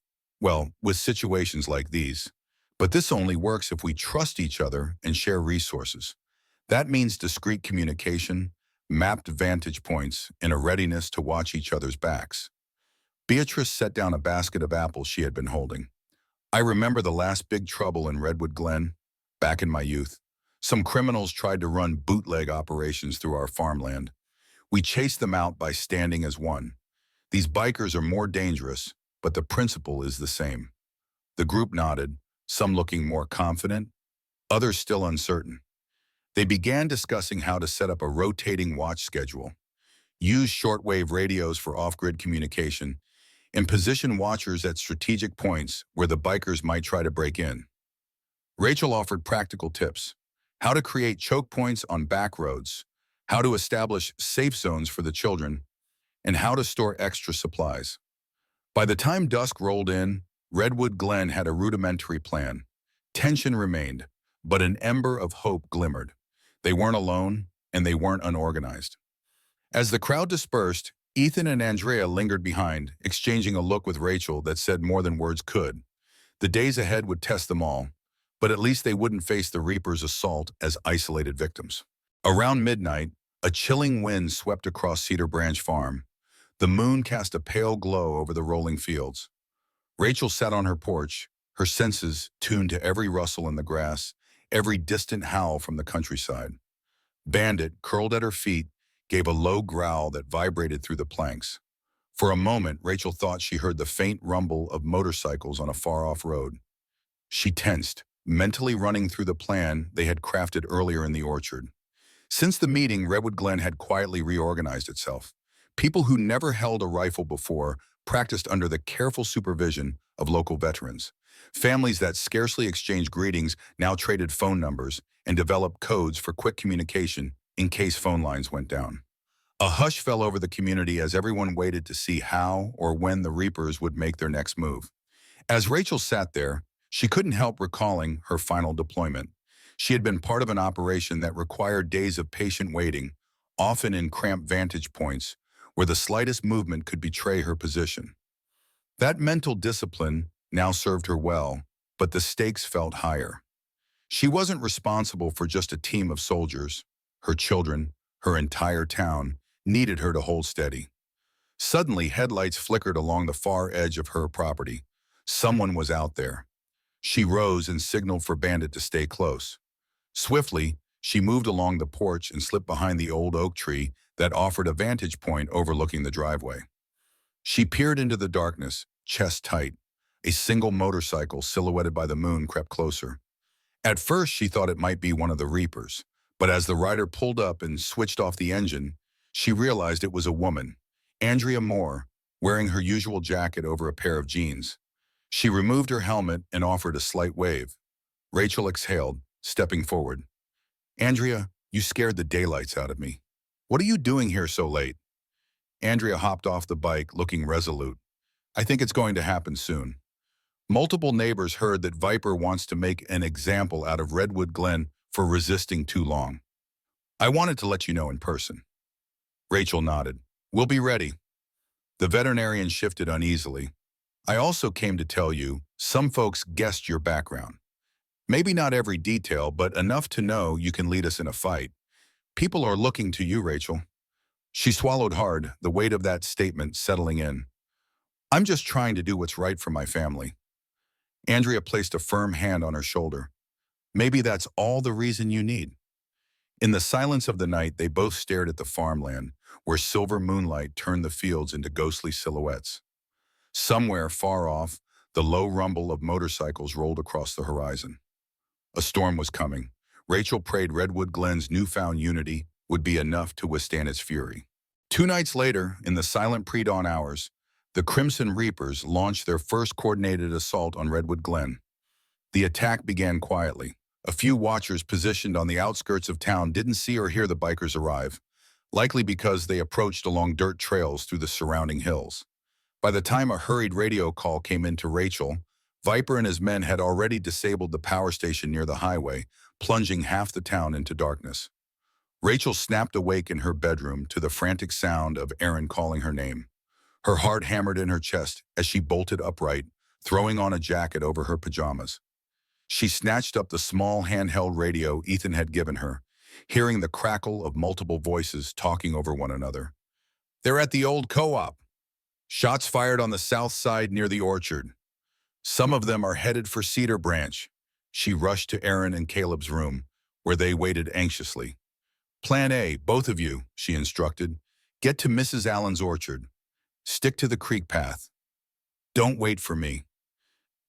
situations like these. But this only works if we trust each other and share resources. That means discreet communication, mapped vantage points, and a readiness to watch each other's backs. Beatrice set down a basket of apples she had been holding. I remember the last big trouble in Redwood Glen, back in my youth. Some criminals tried to run bootleg operations through our farmland. We chased them out by standing as one. These bikers are more dangerous, but the principle is the same. The group nodded, some looking more confident, others still uncertain. They began discussing how to set up a rotating watch schedule, use shortwave radios for off-grid communication, and position watchers at strategic points where the bikers might try to break in. Rachel offered practical tips: how to create choke points on back roads, how to establish safe zones for the children, and how to store extra supplies. By the time dusk rolled in, Redwood Glen had a rudimentary plan. Tension remained, but an ember of hope glimmered. They weren't alone, and they weren't unorganized. As the crowd dispersed, Ethan and Andrea lingered behind, exchanging a look with Rachel that said more than words could. The days ahead would test them all, but at least they wouldn't face the Reaper's assault as isolated victims. Around midnight, a chilling wind swept across Cedar Branch Farm. The moon cast a pale glow over the rolling fields. Rachel sat on her porch, her senses tuned to every rustle in the grass, every distant howl from the countryside. Bandit, curled at her feet, gave a low growl that vibrated through the planks. For a moment, Rachel thought she heard the faint rumble of motorcycles on a far-off road. She tensed, mentally running through the plan they had crafted earlier in the orchard. Since the meeting, Redwood Glen had quietly reorganized itself. People who never held a rifle before practiced under the careful supervision of local veterans. Families that scarcely exchanged greetings now traded phone numbers and developed codes for quick communication in case phone lines went down. A hush fell over the community as everyone waited to see how or when the Reapers would make their next move. As Rachel sat there, she couldn't help recalling her final deployment. She had been part of an operation that required days of patient waiting, often in cramped vantage points, where the slightest movement could betray her position. That mental discipline now served her well, but the stakes felt higher. She wasn't responsible for just a team of soldiers. Her children, her entire town, needed her to hold steady. Suddenly, headlights flickered along the far edge of her property. Someone was out there. She rose and signaled for Bandit to stay close. Swiftly, she moved along the porch and slipped behind the old oak tree that offered a vantage point overlooking the driveway. She peered into the darkness, chest tight. A single motorcycle silhouetted by the moon crept closer. At first, she thought it might be one of the Reapers, but as the rider pulled up and switched off the engine, she realized it was a woman, Andrea Moore, wearing her usual jacket over a pair of jeans. She removed her helmet and offered a slight wave. Rachel exhaled, stepping forward. "Andrea, you scared the daylights out of me. What are you doing here so late?" Andrea hopped off the bike, looking resolute. "I think it's going to happen soon." Multiple neighbors heard that Viper wants to make an example out of Redwood Glen for resisting too long. "I wanted to let you know in person." Rachel nodded. "We'll be ready." The veterinarian shifted uneasily. "I also came to tell you, some folks guessed your background. Maybe not every detail, but enough to know you can lead us in a fight. People are looking to you, Rachel." She swallowed hard, the weight of that statement settling in. "I'm just trying to do what's right for my family." Andrea placed a firm hand on her shoulder. "Maybe that's all the reason you need." In the silence of the night, they both stared at the farmland, where silver moonlight turned the fields into ghostly silhouettes. Somewhere far off, the low rumble of motorcycles rolled across the horizon. A storm was coming. Rachel prayed Redwood Glen's newfound unity would be enough to withstand its fury. 2 nights later, in the silent pre-dawn hours, the Crimson Reapers launched their first coordinated assault on Redwood Glen. The attack began quietly. A few watchers positioned on the outskirts of town didn't see or hear the bikers arrive. likely because they approached along dirt trails through the surrounding hills. By the time a hurried radio call came in to Rachel, Viper and his men had already disabled the power station near the highway, plunging half the town into darkness. Rachel snapped awake in her bedroom to the frantic sound of Aaron calling her name. Her heart hammered in her chest as she bolted upright, throwing on a jacket over her pajamas. She snatched up the small handheld radio Ethan had given her, hearing the crackle of multiple voices talking over one another. "They're at the old co-op. Shots fired on the south side near the orchard. Some of them are headed for Cedar Branch." She rushed to Aaron and Caleb's room, where they waited anxiously. "Plan A, both of you," she instructed. "Get to Mrs. Allen's orchard. Stick to the creek path. Don't wait for me."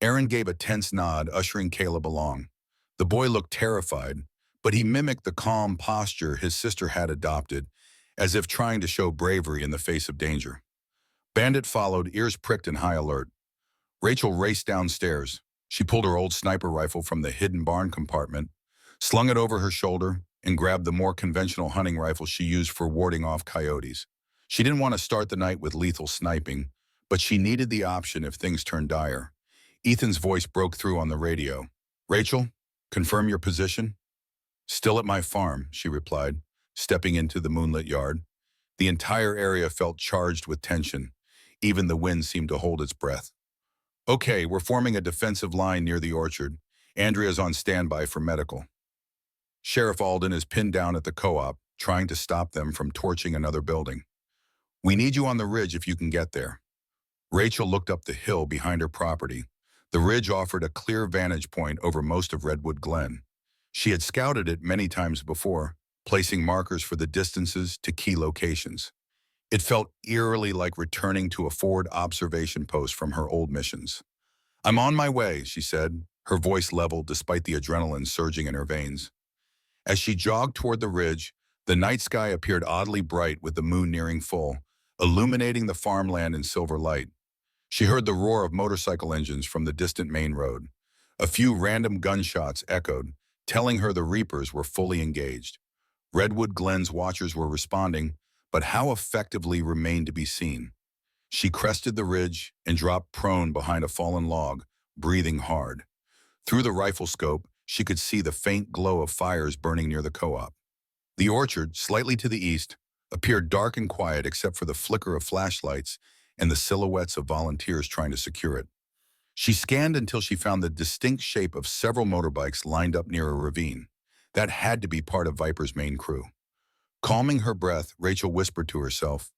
Aaron gave a tense nod, ushering Caleb along. The boy looked terrified, but he mimicked the calm posture his sister had adopted, as if trying to show bravery in the face of danger. Bandit followed, ears pricked in high alert. Rachel raced downstairs. She pulled her old sniper rifle from the hidden barn compartment, slung it over her shoulder, and grabbed the more conventional hunting rifle she used for warding off coyotes. She didn't want to start the night with lethal sniping, but she needed the option if things turned dire. Ethan's voice broke through on the radio. "Rachel, confirm your position?" "Still at my farm," she replied, stepping into the moonlit yard. The entire area felt charged with tension. Even the wind seemed to hold its breath. "Okay, we're forming a defensive line near the orchard. Andrea's on standby for medical. Sheriff Alden is pinned down at the co-op, trying to stop them from torching another building. We need you on the ridge if you can get there." Rachel looked up the hill behind her property. The ridge offered a clear vantage point over most of Redwood Glen. She had scouted it many times before, placing markers for the distances to key locations. It felt eerily like returning to a forward observation post from her old missions. "I'm on my way," she said, her voice level despite the adrenaline surging in her veins. As she jogged toward the ridge, the night sky appeared oddly bright with the moon nearing full, illuminating the farmland in silver light. She heard the roar of motorcycle engines from the distant main road. A few random gunshots echoed, telling her the Reapers were fully engaged. Redwood Glen's watchers were responding, but how effectively remained to be seen. She crested the ridge and dropped prone behind a fallen log, breathing hard. Through the rifle scope, she could see the faint glow of fires burning near the co-op. The orchard, slightly to the east, appeared dark and quiet except for the flicker of flashlights and the silhouettes of volunteers trying to secure it. She scanned until she found the distinct shape of several motorbikes lined up near a ravine. That had to be part of Viper's main crew. Calming her breath, Rachel whispered to herself,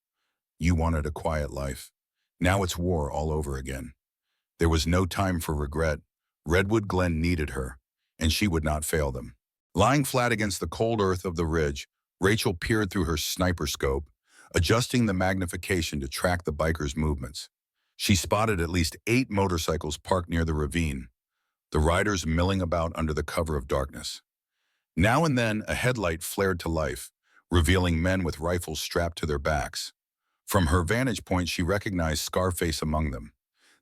"You wanted a quiet life. Now it's war all over again." There was no time for regret. Redwood Glen needed her, and she would not fail them. Lying flat against the cold earth of the ridge, Rachel peered through her sniper scope, adjusting the magnification to track the bikers' movements. She spotted at least 8 motorcycles parked near the ravine, the riders milling about under the cover of darkness. Now and then, a headlight flared to life, revealing men with rifles strapped to their backs. From her vantage point, she recognized Scarface among them,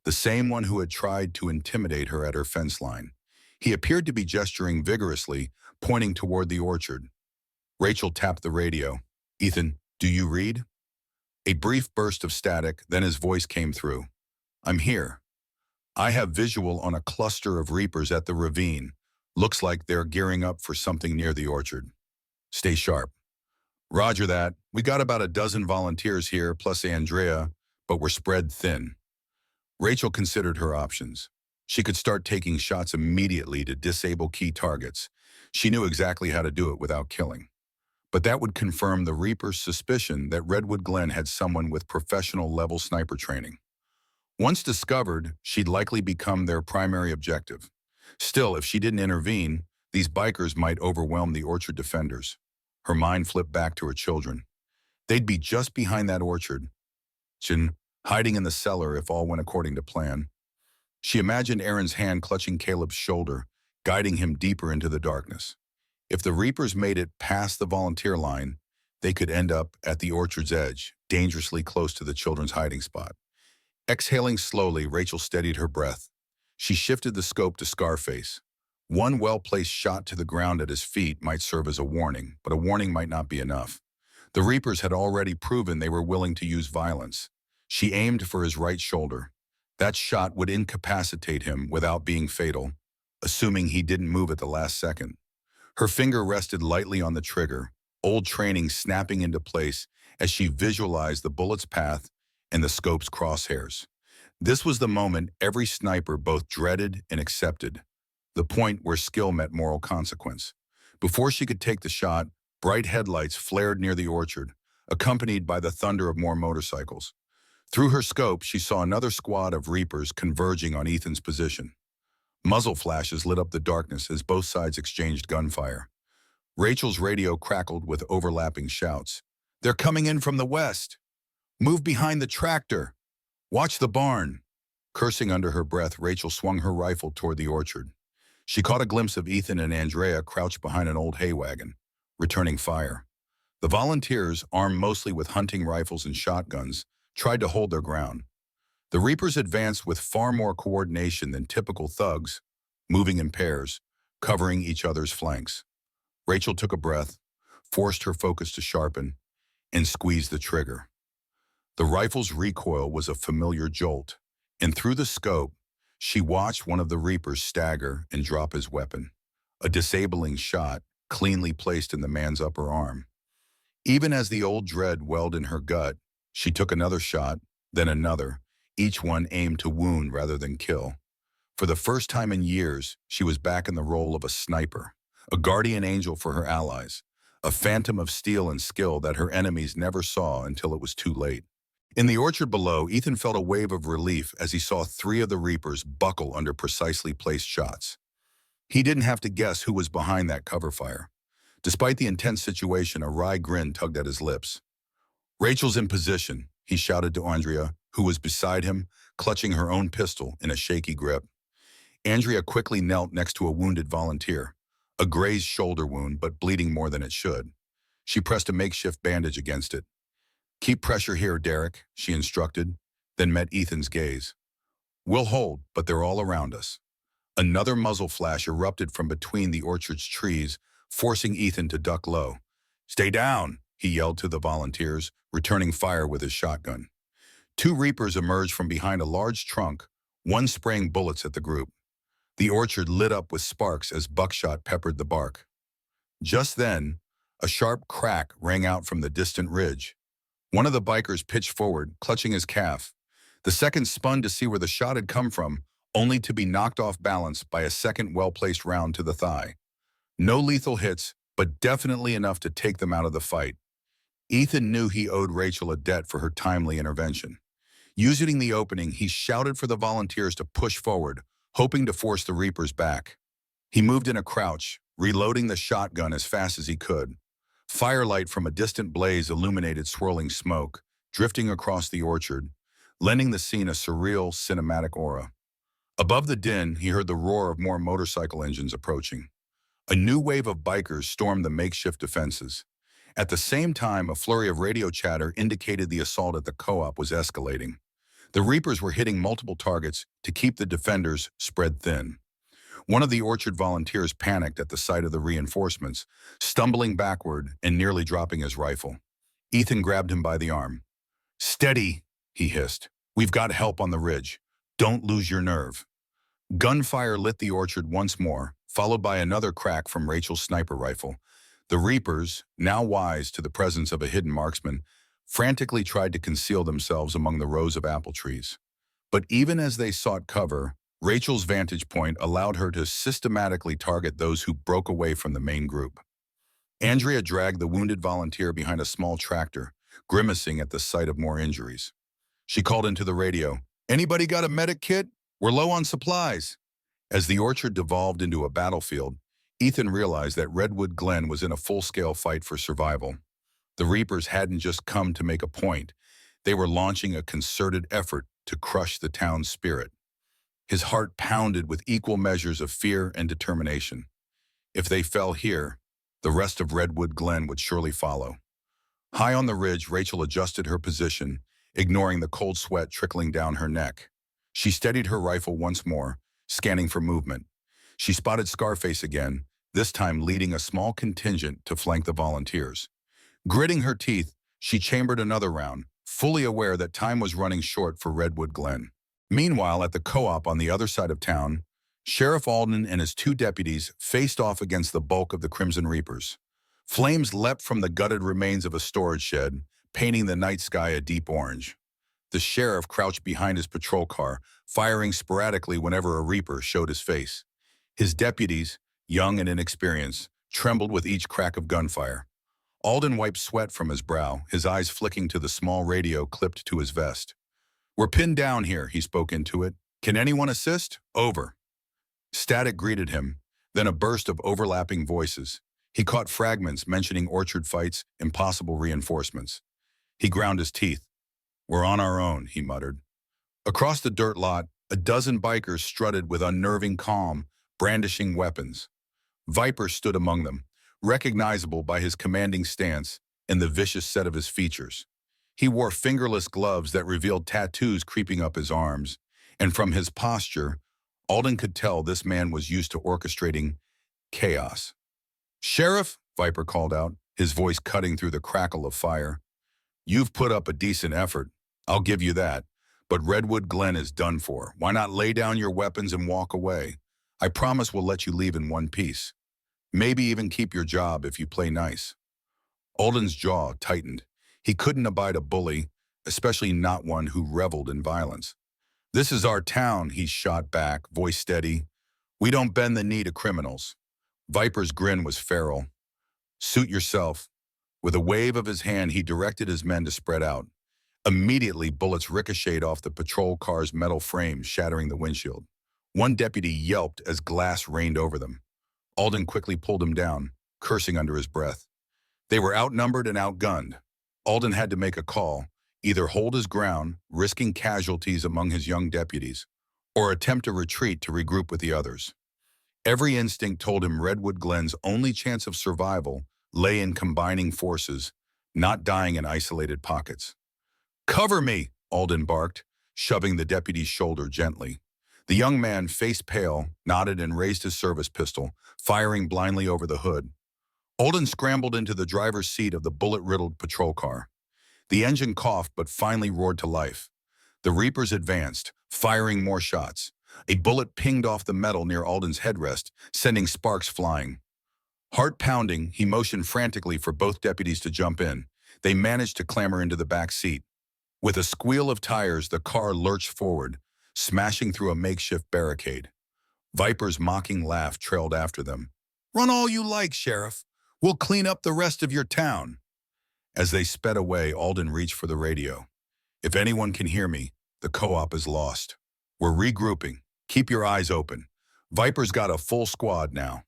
the same one who had tried to intimidate her at her fence line. He appeared to be gesturing vigorously, pointing toward the orchard. Rachel tapped the radio. "Ethan, do you read?" A brief burst of static, then his voice came through. "I'm here. I have visual on a cluster of Reapers at the ravine. Looks like they're gearing up for something near the orchard. Stay sharp." "Roger that. We got about a dozen volunteers here, plus Andrea, but we're spread thin." Rachel considered her options. She could start taking shots immediately to disable key targets. She knew exactly how to do it without killing. But that would confirm the Reaper's suspicion that Redwood Glen had someone with professional-level sniper training. Once discovered, she'd likely become their primary objective. Still, if she didn't intervene, these bikers might overwhelm the orchard defenders. Her mind flipped back to her children. They'd be just behind that orchard, hiding in the cellar if all went according to plan. She imagined Aaron's hand clutching Caleb's shoulder, guiding him deeper into the darkness. If the Reapers made it past the volunteer line, they could end up at the orchard's edge, dangerously close to the children's hiding spot. Exhaling slowly, Rachel steadied her breath. She shifted the scope to Scarface. One well-placed shot to the ground at his feet might serve as a warning, but a warning might not be enough. The Reapers had already proven they were willing to use violence. She aimed for his right shoulder. That shot would incapacitate him without being fatal, assuming he didn't move at the last second. Her finger rested lightly on the trigger, old training snapping into place as she visualized the bullet's path and the scope's crosshairs. This was the moment every sniper both dreaded and accepted, the point where skill met moral consequence. Before she could take the shot, bright headlights flared near the orchard, accompanied by the thunder of more motorcycles. Through her scope, she saw another squad of Reapers converging on Ethan's position. Muzzle flashes lit up the darkness as both sides exchanged gunfire. Rachel's radio crackled with overlapping shouts. "They're coming in from the west! Move behind the tractor! Watch the barn!" Cursing under her breath, Rachel swung her rifle toward the orchard. She caught a glimpse of Ethan and Andrea crouched behind an old hay wagon, returning fire. The volunteers, armed mostly with hunting rifles and shotguns, tried to hold their ground. The Reapers advanced with far more coordination than typical thugs, moving in pairs, covering each other's flanks. Rachel took a breath, forced her focus to sharpen, and squeezed the trigger. The rifle's recoil was a familiar jolt, and through the scope, she watched one of the Reapers stagger and drop his weapon, a disabling shot cleanly placed in the man's upper arm. Even as the old dread welled in her gut, she took another shot, then another, each one aimed to wound rather than kill. For the first time in years, she was back in the role of a sniper, a guardian angel for her allies, a phantom of steel and skill that her enemies never saw until it was too late. In the orchard below, Ethan felt a wave of relief as he saw 3 of the Reapers buckle under precisely placed shots. He didn't have to guess who was behind that cover fire. Despite the intense situation, a wry grin tugged at his lips. "Rachel's in position," he shouted to Andrea, who was beside him, clutching her own pistol in a shaky grip. Andrea quickly knelt next to a wounded volunteer, a grazed shoulder wound but bleeding more than it should. She pressed a makeshift bandage against it. "Keep pressure here, Derek," she instructed, then met Ethan's gaze. "We'll hold, but they're all around us." Another muzzle flash erupted from between the orchard's trees, forcing Ethan to duck low. "Stay down," he yelled to the volunteers, returning fire with his shotgun. 2 Reapers emerged from behind a large trunk, one spraying bullets at the group. The orchard lit up with sparks as buckshot peppered the bark. Just then, a sharp crack rang out from the distant ridge. One of the bikers pitched forward, clutching his calf. The second spun to see where the shot had come from, only to be knocked off balance by a second well-placed round to the thigh. No lethal hits, but definitely enough to take them out of the fight. Ethan knew he owed Rachel a debt for her timely intervention. Using the opening, he shouted for the volunteers to push forward, hoping to force the Reapers back. He moved in a crouch, reloading the shotgun as fast as he could. Firelight from a distant blaze illuminated swirling smoke, drifting across the orchard, lending the scene a surreal, cinematic aura. Above the din, he heard the roar of more motorcycle engines approaching. A new wave of bikers stormed the makeshift defenses. At the same time, a flurry of radio chatter indicated the assault at the co-op was escalating. The Reapers were hitting multiple targets to keep the defenders spread thin. One of the orchard volunteers panicked at the sight of the reinforcements, stumbling backward and nearly dropping his rifle. Ethan grabbed him by the arm. "Steady," he hissed. "We've got help on the ridge. Don't lose your nerve." Gunfire lit the orchard once more, followed by another crack from Rachel's sniper rifle. The Reapers, now wise to the presence of a hidden marksman, frantically tried to conceal themselves among the rows of apple trees. But even as they sought cover, Rachel's vantage point allowed her to systematically target those who broke away from the main group. Andrea dragged the wounded volunteer behind a small tractor, grimacing at the sight of more injuries. She called into the radio, "Anybody got a medic kit? We're low on supplies." As the orchard devolved into a battlefield, Ethan realized that Redwood Glen was in a full-scale fight for survival. The Reapers hadn't just come to make a point. They were launching a concerted effort to crush the town's spirit. His heart pounded with equal measures of fear and determination. If they fell here, the rest of Redwood Glen would surely follow. High on the ridge, Rachel adjusted her position, ignoring the cold sweat trickling down her neck. She steadied her rifle once more, scanning for movement. She spotted Scarface again, this time leading a small contingent to flank the volunteers. Gritting her teeth, she chambered another round, fully aware that time was running short for Redwood Glen. Meanwhile, at the co-op on the other side of town, Sheriff Alden and his two deputies faced off against the bulk of the Crimson Reapers. Flames leapt from the gutted remains of a storage shed, painting the night sky a deep orange. The sheriff crouched behind his patrol car, firing sporadically whenever a Reaper showed his face. His deputies, young and inexperienced, trembled with each crack of gunfire. Alden wiped sweat from his brow, his eyes flicking to the small radio clipped to his vest. "We're pinned down here," he spoke into it. "Can anyone assist? Over." Static greeted him, then a burst of overlapping voices. He caught fragments mentioning orchard fights, impossible reinforcements. He ground his teeth. "We're on our own," he muttered. Across the dirt lot, a dozen bikers strutted with unnerving calm, brandishing weapons. Viper stood among them, recognizable by his commanding stance and the vicious set of his features. He wore fingerless gloves that revealed tattoos creeping up his arms, and from his posture, Alden could tell this man was used to orchestrating chaos. "Sheriff," Viper called out, his voice cutting through the crackle of fire. "You've put up a decent effort. I'll give you that. But Redwood Glen is done for. Why not lay down your weapons and walk away? I promise we'll let you leave in one piece. Maybe even keep your job if you play nice." Alden's jaw tightened. He couldn't abide a bully, especially not one who reveled in violence. "This is our town," he shot back, voice steady. "We don't bend the knee to criminals." Viper's grin was feral. "Suit yourself." With a wave of his hand, he directed his men to spread out. Immediately, bullets ricocheted off the patrol car's metal frame, shattering the windshield. One deputy yelped as glass rained over them. Alden quickly pulled him down, cursing under his breath. They were outnumbered and outgunned. Alden had to make a call, either hold his ground, risking casualties among his young deputies, or attempt a retreat to regroup with the others. Every instinct told him Redwood Glen's only chance of survival lay in combining forces, not dying in isolated pockets. "Cover me," Alden barked, shoving the deputy's shoulder gently. The young man, face pale, nodded and raised his service pistol, firing blindly over the hood. Alden scrambled into the driver's seat of the bullet-riddled patrol car. The engine coughed but finally roared to life. The Reapers advanced, firing more shots. A bullet pinged off the metal near Alden's headrest, sending sparks flying. Heart pounding, he motioned frantically for both deputies to jump in. They managed to clamber into the back seat. With a squeal of tires, the car lurched forward, smashing through a makeshift barricade. Viper's mocking laugh trailed after them. "Run all you like, Sheriff. We'll clean up the rest of your town." As they sped away, Alden reached for the radio. "If anyone can hear me, the co-op is lost. We're regrouping. Keep your eyes open. Viper's got a full squad now."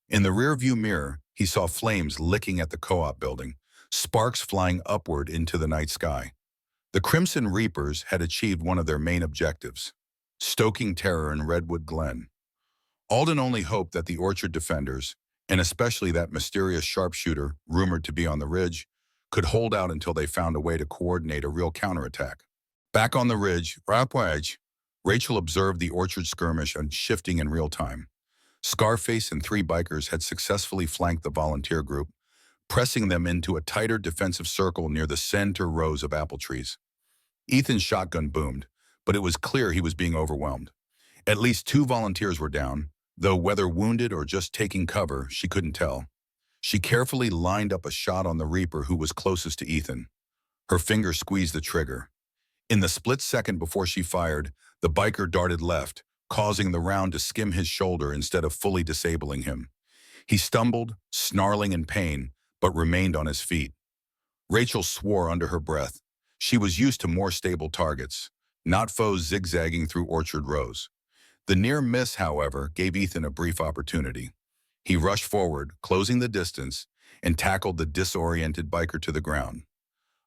In the rearview mirror, he saw flames licking at the co-op building, sparks flying upward into the night sky. The Crimson Reapers had achieved one of their main objectives, stoking terror in Redwood Glen. Alden only hoped that the orchard defenders, and especially that mysterious sharpshooter rumored to be on the ridge, could hold out until they found a way to coordinate a real counterattack. Back on the ridge, Rachel observed the orchard skirmish shifting in real time. Scarface and 3 bikers had successfully flanked the volunteer group, pressing them into a tighter defensive circle near the center rows of apple trees. Ethan's shotgun boomed, but it was clear he was being overwhelmed. At least 2 volunteers were down, though whether wounded or just taking cover, she couldn't tell. She carefully lined up a shot on the Reaper who was closest to Ethan. Her finger squeezed the trigger. In the split second before she fired, the biker darted left, causing the round to skim his shoulder instead of fully disabling him. He stumbled, snarling in pain, but remained on his feet. Rachel swore under her breath. She was used to more stable targets, not foes zigzagging through orchard rows. The near miss, however, gave Ethan a brief opportunity. He rushed forward, closing the distance, and tackled the disoriented biker to the ground.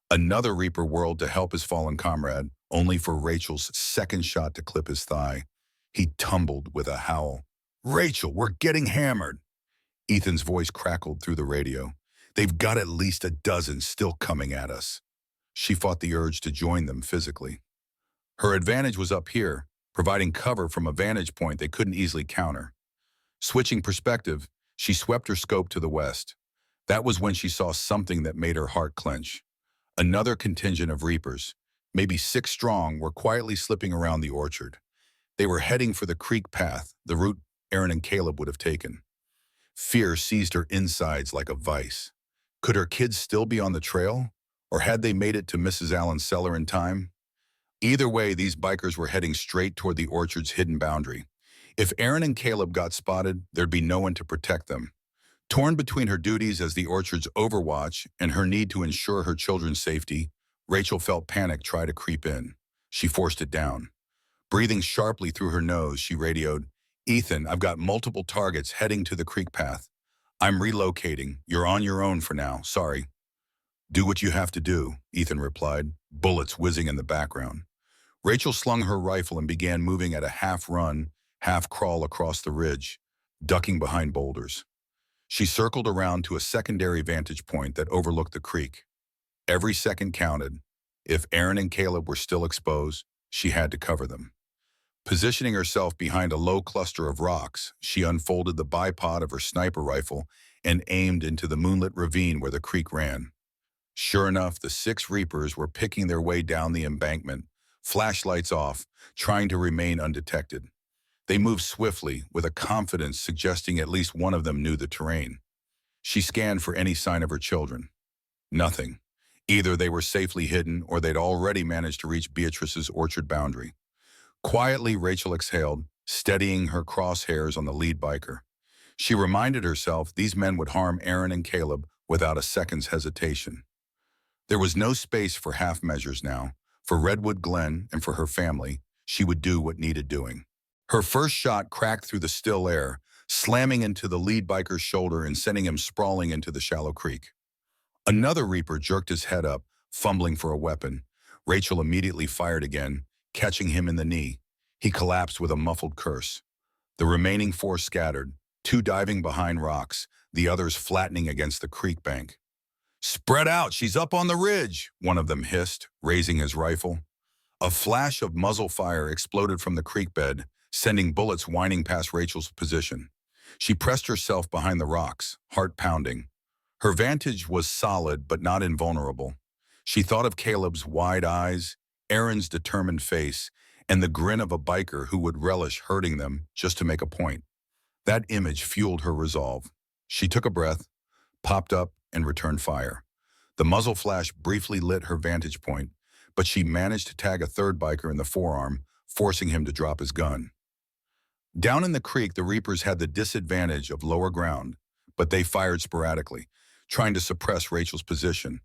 Another Reaper whirled to help his fallen comrade, only for Rachel's second shot to clip his thigh. He tumbled with a howl. "Rachel, we're getting hammered." Ethan's voice crackled through the radio. "They've got at least a dozen still coming at us." She fought the urge to join them physically. Her advantage was up here, providing cover from a vantage point they couldn't easily counter. Switching perspective, she swept her scope to the west. That was when she saw something that made her heart clench. Another contingent of reapers, maybe 6 strong, were quietly slipping around the orchard. They were heading for the creek path, the route Aaron and Caleb would have taken. Fear seized her insides like a vice. Could her kids still be on the trail? Or had they made it to Mrs. Allen's cellar in time? Either way, these bikers were heading straight toward the orchard's hidden boundary. If Aaron and Caleb got spotted, there'd be no one to protect them. Torn between her duties as the orchard's overwatch and her need to ensure her children's safety, Rachel felt panic try to creep in. She forced it down. Breathing sharply through her nose, she radioed, "Ethan, I've got multiple targets heading to the creek path. I'm relocating. You're on your own for now. Sorry." "Do what you have to do," Ethan replied, bullets whizzing in the background. Rachel slung her rifle and began moving at a half-run, half-crawl across the ridge, ducking behind boulders. She circled around to a secondary vantage point that overlooked the creek. Every second counted. If Aaron and Caleb were still exposed, she had to cover them. Positioning herself behind a low cluster of rocks, she unfolded the bipod of her sniper rifle and aimed into the moonlit ravine where the creek ran. Sure enough, the 6 reapers were picking their way down the embankment, flashlights off, trying to remain undetected. They moved swiftly, with a confidence suggesting at least one of them knew the terrain. She scanned for any sign of her children. Nothing. Either they were safely hidden or they'd already managed to reach Beatrice's orchard boundary. Quietly, Rachel exhaled, steadying her crosshairs on the lead biker. She reminded herself these men would harm Aaron and Caleb without a second's hesitation. There was no space for half measures now. For Redwood Glen and for her family, she would do what needed doing. Her first shot cracked through the still air, slamming into the lead biker's shoulder and sending him sprawling into the shallow creek. Another reaper jerked his head up, fumbling for a weapon. Rachel immediately fired again, catching him in the knee. He collapsed with a muffled curse. The remaining 4 scattered, 2 diving behind rocks, the others flattening against the creek bank. "Spread out, she's up on the ridge," one of them hissed, raising his rifle. A flash of muzzle fire exploded from the creek bed, sending bullets whining past Rachel's position. She pressed herself behind the rocks, heart pounding. Her vantage was solid but not invulnerable. She thought of Caleb's wide eyes, Aaron's determined face, and the grin of a biker who would relish hurting them just to make a point. That image fueled her resolve. She took a breath, popped up, and returned fire. The muzzle flash briefly lit her vantage point, but she managed to tag a 3rd biker in the forearm, forcing him to drop his gun. Down in the creek, the reapers had the disadvantage of lower ground, but they fired sporadically, trying to suppress Rachel's position.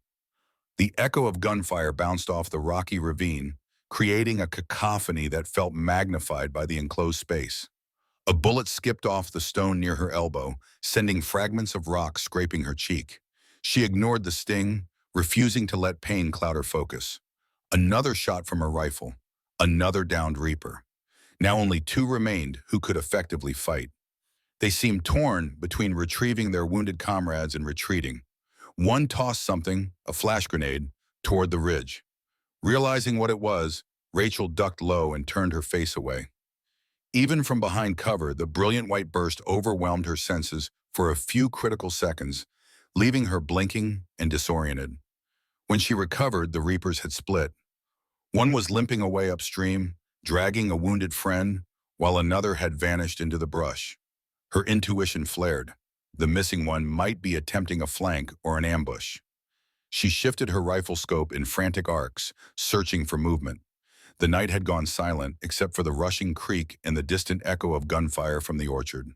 The echo of gunfire bounced off the rocky ravine, creating a cacophony that felt magnified by the enclosed space. A bullet skipped off the stone near her elbow, sending fragments of rock scraping her cheek. She ignored the sting, refusing to let pain cloud her focus. Another shot from her rifle. Another downed reaper. Now only 2 remained who could effectively fight. They seemed torn between retrieving their wounded comrades and retreating. One tossed something, a flash grenade, toward the ridge. Realizing what it was, Rachel ducked low and turned her face away. Even from behind cover, the brilliant white burst overwhelmed her senses for a few critical seconds, leaving her blinking and disoriented. When she recovered, the reapers had split. One was limping away upstream, dragging a wounded friend, while another had vanished into the brush. Her intuition flared. The missing one might be attempting a flank or an ambush. She shifted her rifle scope in frantic arcs, searching for movement. The night had gone silent, except for the rushing creek and the distant echo of gunfire from the orchard.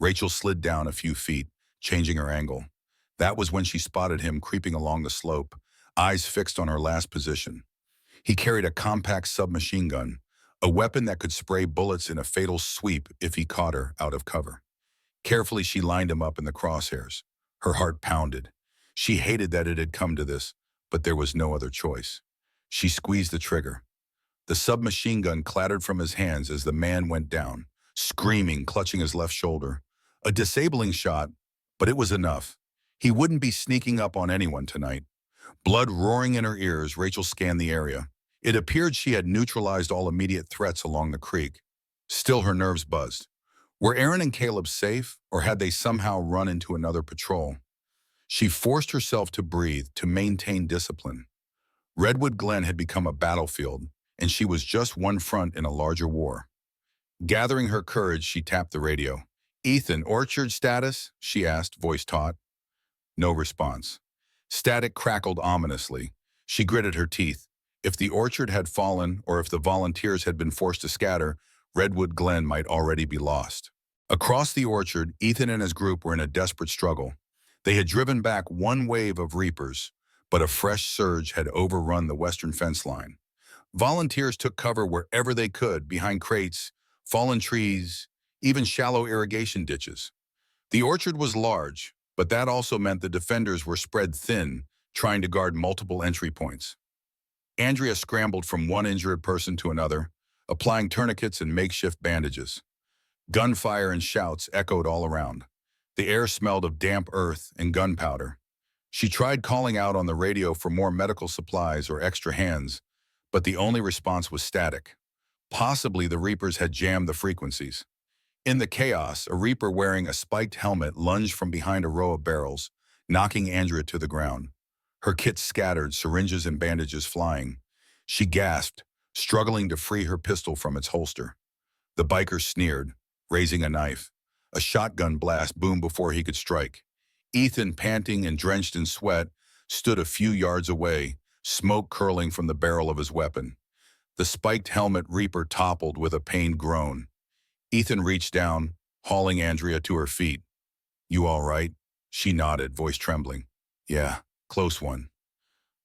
Rachel slid down a few feet, changing her angle. That was when she spotted him creeping along the slope, eyes fixed on her last position. He carried a compact submachine gun, a weapon that could spray bullets in a fatal sweep if he caught her out of cover. Carefully, she lined him up in the crosshairs. Her heart pounded. She hated that it had come to this, but there was no other choice. She squeezed the trigger. The submachine gun clattered from his hands as the man went down, screaming, clutching his left shoulder. A disabling shot, but it was enough. He wouldn't be sneaking up on anyone tonight. Blood roaring in her ears, Rachel scanned the area. It appeared she had neutralized all immediate threats along the creek. Still, her nerves buzzed. Were Aaron and Caleb safe, or had they somehow run into another patrol? She forced herself to breathe, to maintain discipline. Redwood Glen had become a battlefield, and she was just one front in a larger war. Gathering her courage, she tapped the radio. "Ethan, orchard status?" she asked, voice taut. No response. Static crackled ominously. She gritted her teeth. If the orchard had fallen, or if the volunteers had been forced to scatter, Redwood Glen might already be lost. Across the orchard, Ethan and his group were in a desperate struggle. They had driven back one wave of reapers, but a fresh surge had overrun the western fence line. Volunteers took cover wherever they could, behind crates, fallen trees, even shallow irrigation ditches. The orchard was large, but that also meant the defenders were spread thin, trying to guard multiple entry points. Andrea scrambled from one injured person to another, applying tourniquets and makeshift bandages. Gunfire and shouts echoed all around. The air smelled of damp earth and gunpowder. She tried calling out on the radio for more medical supplies or extra hands, but the only response was static. Possibly the Reapers had jammed the frequencies. In the chaos, a Reaper wearing a spiked helmet lunged from behind a row of barrels, knocking Andrea to the ground. Her kit scattered, syringes and bandages flying. She gasped, struggling to free her pistol from its holster. The biker sneered, raising a knife. A shotgun blast boomed before he could strike. Ethan, panting and drenched in sweat, stood a few yards away, smoke curling from the barrel of his weapon. The spiked helmet Reaper toppled with a pained groan. Ethan reached down, hauling Andrea to her feet. "You all right?" She nodded, voice trembling. "Yeah, close one."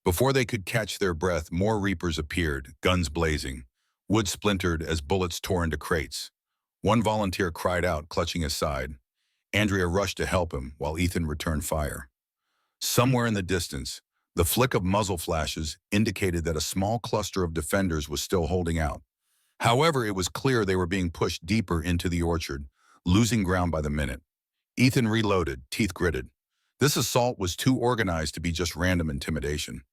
Before they could catch their breath, more Reapers appeared, guns blazing. Wood splintered as bullets tore into crates. One volunteer cried out, clutching his side. Andrea rushed to help him, while Ethan returned fire. Somewhere in the distance, the flick of muzzle flashes indicated that a small cluster of defenders was still holding out. However, it was clear they were being pushed deeper into the orchard, losing ground by the minute. Ethan reloaded, teeth gritted. This assault was too organized to be just random intimidation.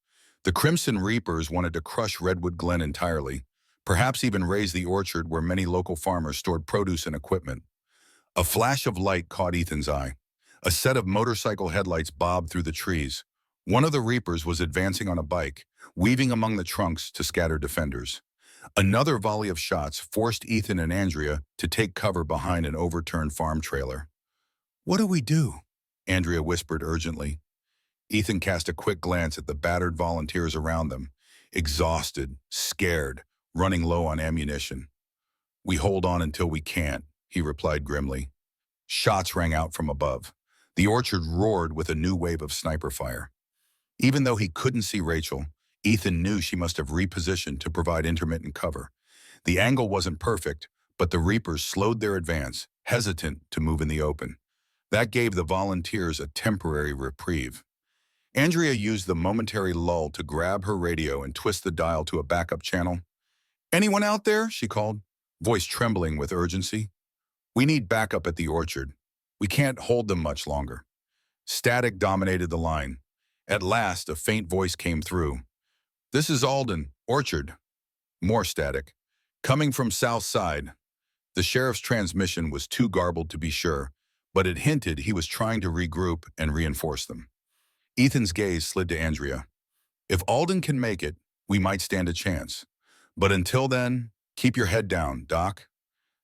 The Crimson Reapers wanted to crush Redwood Glen entirely, perhaps even raze the orchard where many local farmers stored produce and equipment. A flash of light caught Ethan's eye. A set of motorcycle headlights bobbed through the trees. One of the Reapers was advancing on a bike, weaving among the trunks to scatter defenders. Another volley of shots forced Ethan and Andrea to take cover behind an overturned farm trailer. "What do we do?" Andrea whispered urgently. Ethan cast a quick glance at the battered volunteers around them, exhausted, scared, running low on ammunition. "We hold on until we can't," he replied grimly. Shots rang out from above. The orchard roared with a new wave of sniper fire. Even though he couldn't see Rachel, Ethan knew she must have repositioned to provide intermittent cover. The angle wasn't perfect, but the Reapers slowed their advance, hesitant to move in the open. That gave the volunteers a temporary reprieve. Andrea used the momentary lull to grab her radio and twist the dial to a backup channel. "Anyone out there?" she called, voice trembling with urgency. "We need backup at the orchard. We can't hold them much longer." Static dominated the line. At last, a faint voice came through. "This is Alden, Orchard." More static. "Coming from south side." The sheriff's transmission was too garbled to be sure, but it hinted he was trying to regroup and reinforce them. Ethan's gaze slid to Andrea. "If Alden can make it, we might stand a chance. But until then, keep your head down, Doc."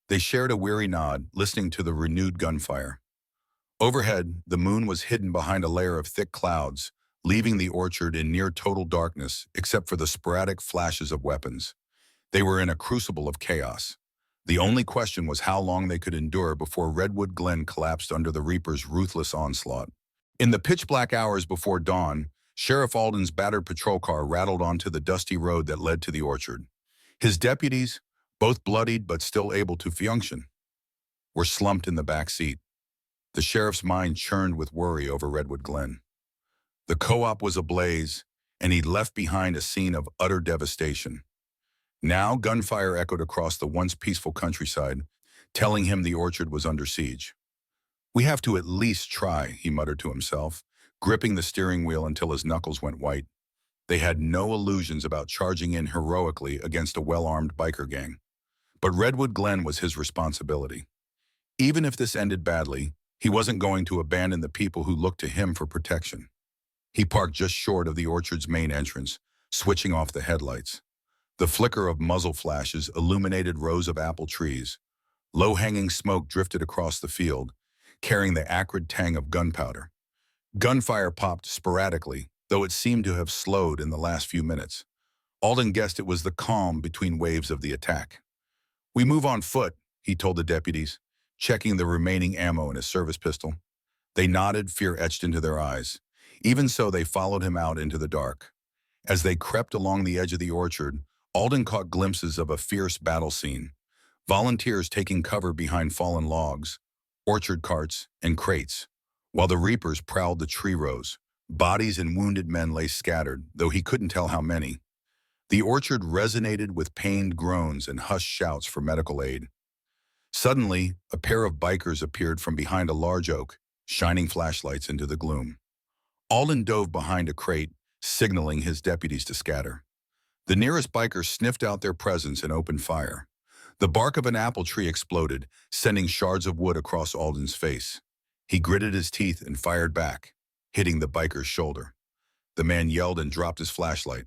They shared a weary nod, listening to the renewed gunfire. Overhead, the moon was hidden behind a layer of thick clouds, leaving the orchard in near total darkness except for the sporadic flashes of weapons. They were in a crucible of chaos. The only question was how long they could endure before Redwood Glen collapsed under the Reapers' ruthless onslaught. In the pitch-black hours before dawn, Sheriff Alden's battered patrol car rattled onto the dusty road that led to the orchard. His deputies, both bloodied but still able to function, were slumped in the back seat. The sheriff's mind churned with worry over Redwood Glen. The co-op was ablaze, and he'd left behind a scene of utter devastation. Now gunfire echoed across the once peaceful countryside, telling him the orchard was under siege. "We have to at least try," he muttered to himself, gripping the steering wheel until his knuckles went white. They had no illusions about charging in heroically against a well-armed biker gang. But Redwood Glen was his responsibility. Even if this ended badly, He wasn't going to abandon the people who looked to him for protection. He parked just short of the orchard's main entrance, switching off the headlights. The flicker of muzzle flashes illuminated rows of apple trees. Low-hanging smoke drifted across the field, carrying the acrid tang of gunpowder. Gunfire popped sporadically, though it seemed to have slowed in the last few minutes. Alden guessed it was the calm between waves of the attack. "We move on foot," he told the deputies, checking the remaining ammo in his service pistol. They nodded, fear etched into their eyes. Even so, they followed him out into the dark. As they crept along the edge of the orchard, Alden caught glimpses of a fierce battle scene. Volunteers taking cover behind fallen logs, orchard carts, and crates, while the reapers prowled the tree rows. Bodies and wounded men lay scattered, though he couldn't tell how many. The orchard resonated with pained groans and hushed shouts for medical aid. Suddenly, a pair of bikers appeared from behind a large oak, shining flashlights into the gloom. Alden dove behind a crate, signaling his deputies to scatter. The nearest biker sniffed out their presence and opened fire. The bark of an apple tree exploded, sending shards of wood across Alden's face. He gritted his teeth and fired back, hitting the biker's shoulder. The man yelled and dropped his flashlight.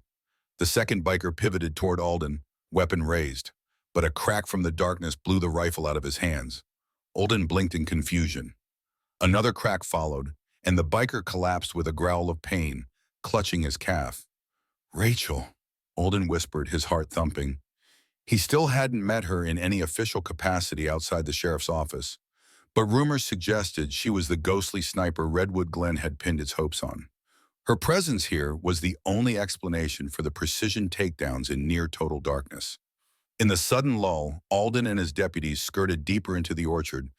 The second biker pivoted toward Alden, weapon raised, but a crack from the darkness blew the rifle out of his hands. Alden blinked in confusion. Another crack followed, and the biker collapsed with a growl of pain, clutching his calf. "Rachel," Alden whispered, his heart thumping. He still hadn't met her in any official capacity outside the sheriff's office, but rumors suggested she was the ghostly sniper Redwood Glen had pinned its hopes on. Her presence here was the only explanation for the precision takedowns in near-total darkness. In the sudden lull, Alden and his deputies skirted deeper into the orchard,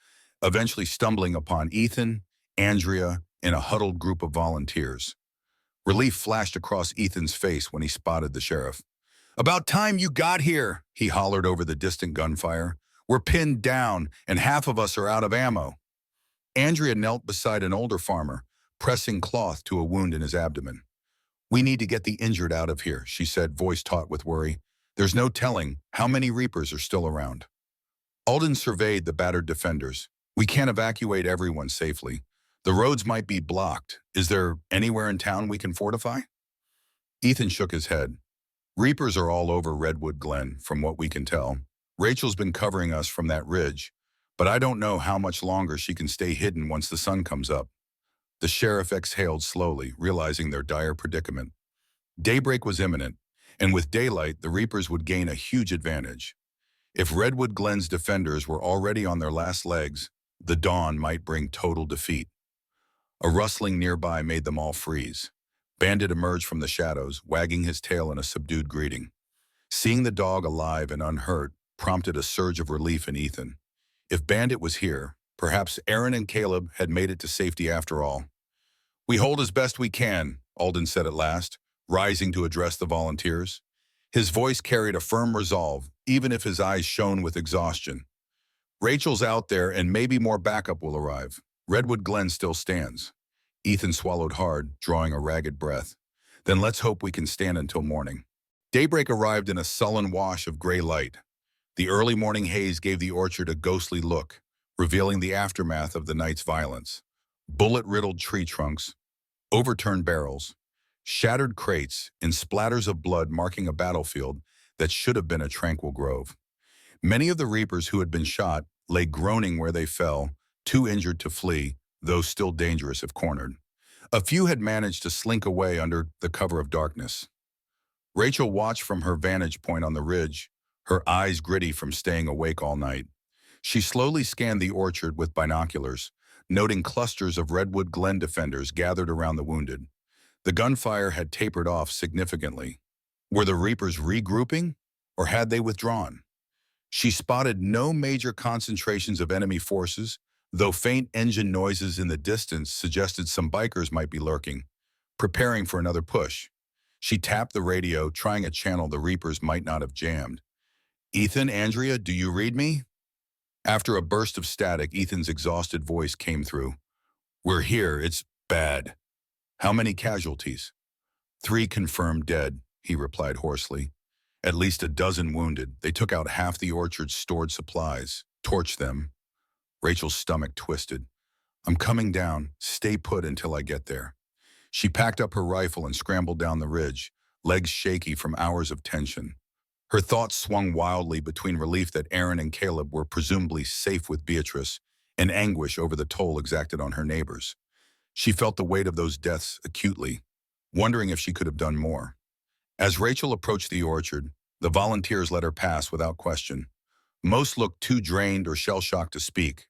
eventually stumbling upon Ethan, Andrea, and a huddled group of volunteers. Relief flashed across Ethan's face when he spotted the sheriff. "About time you got here," he hollered over the distant gunfire. "We're pinned down, and half of us are out of ammo." Andrea knelt beside an older farmer, pressing cloth to a wound in his abdomen. "We need to get the injured out of here," she said, voice taut with worry. "There's no telling how many reapers are still around." Alden surveyed the battered defenders. "We can't evacuate everyone safely. The roads might be blocked. Is there anywhere in town we can fortify?" Ethan shook his head. "Reapers are all over Redwood Glen, from what we can tell. Rachel's been covering us from that ridge, but I don't know how much longer she can stay hidden once the sun comes up." The sheriff exhaled slowly, realizing their dire predicament. Daybreak was imminent, and with daylight, the Reapers would gain a huge advantage. If Redwood Glen's defenders were already on their last legs, the dawn might bring total defeat. A rustling nearby made them all freeze. Bandit emerged from the shadows, wagging his tail in a subdued greeting. Seeing the dog alive and unhurt prompted a surge of relief in Ethan. If Bandit was here, perhaps Aaron and Caleb had made it to safety after all. "We hold as best we can," Alden said at last, rising to address the volunteers. His voice carried a firm resolve, even if his eyes shone with exhaustion. "Rachel's out there, and maybe more backup will arrive. Redwood Glen still stands." Ethan swallowed hard, drawing a ragged breath. "Then let's hope we can stand until morning." Daybreak arrived in a sullen wash of gray light. The early morning haze gave the orchard a ghostly look, revealing the aftermath of the night's violence. Bullet-riddled tree trunks, overturned barrels, shattered crates, and splatters of blood marking a battlefield that should have been a tranquil grove. Many of the reapers who had been shot lay groaning where they fell, too injured to flee, though still dangerous if cornered. A few had managed to slink away under the cover of darkness. Rachel watched from her vantage point on the ridge, her eyes gritty from staying awake all night. She slowly scanned the orchard with binoculars, noting clusters of Redwood Glen defenders gathered around the wounded. The gunfire had tapered off significantly. Were the Reapers regrouping, or had they withdrawn? She spotted no major concentrations of enemy forces, though faint engine noises in the distance suggested some bikers might be lurking, preparing for another push. She tapped the radio, trying a channel the Reapers might not have jammed. "Ethan, Andrea, do you read me?" After a burst of static, Ethan's exhausted voice came through. "We're here. It's bad." "How many casualties?" "3 confirmed dead," he replied hoarsely. "At least a dozen wounded. They took out half the orchard's stored supplies, torched them." Rachel's stomach twisted. I'm coming down. Stay put until I get there. She packed up her rifle and scrambled down the ridge, legs shaky from hours of tension. Her thoughts swung wildly between relief that Aaron and Caleb were presumably safe with Beatrice and anguish over the toll exacted on her neighbors. She felt the weight of those deaths acutely, wondering if she could have done more. As Rachel approached the orchard, the volunteers let her pass without question. Most looked too drained or shell-shocked to speak.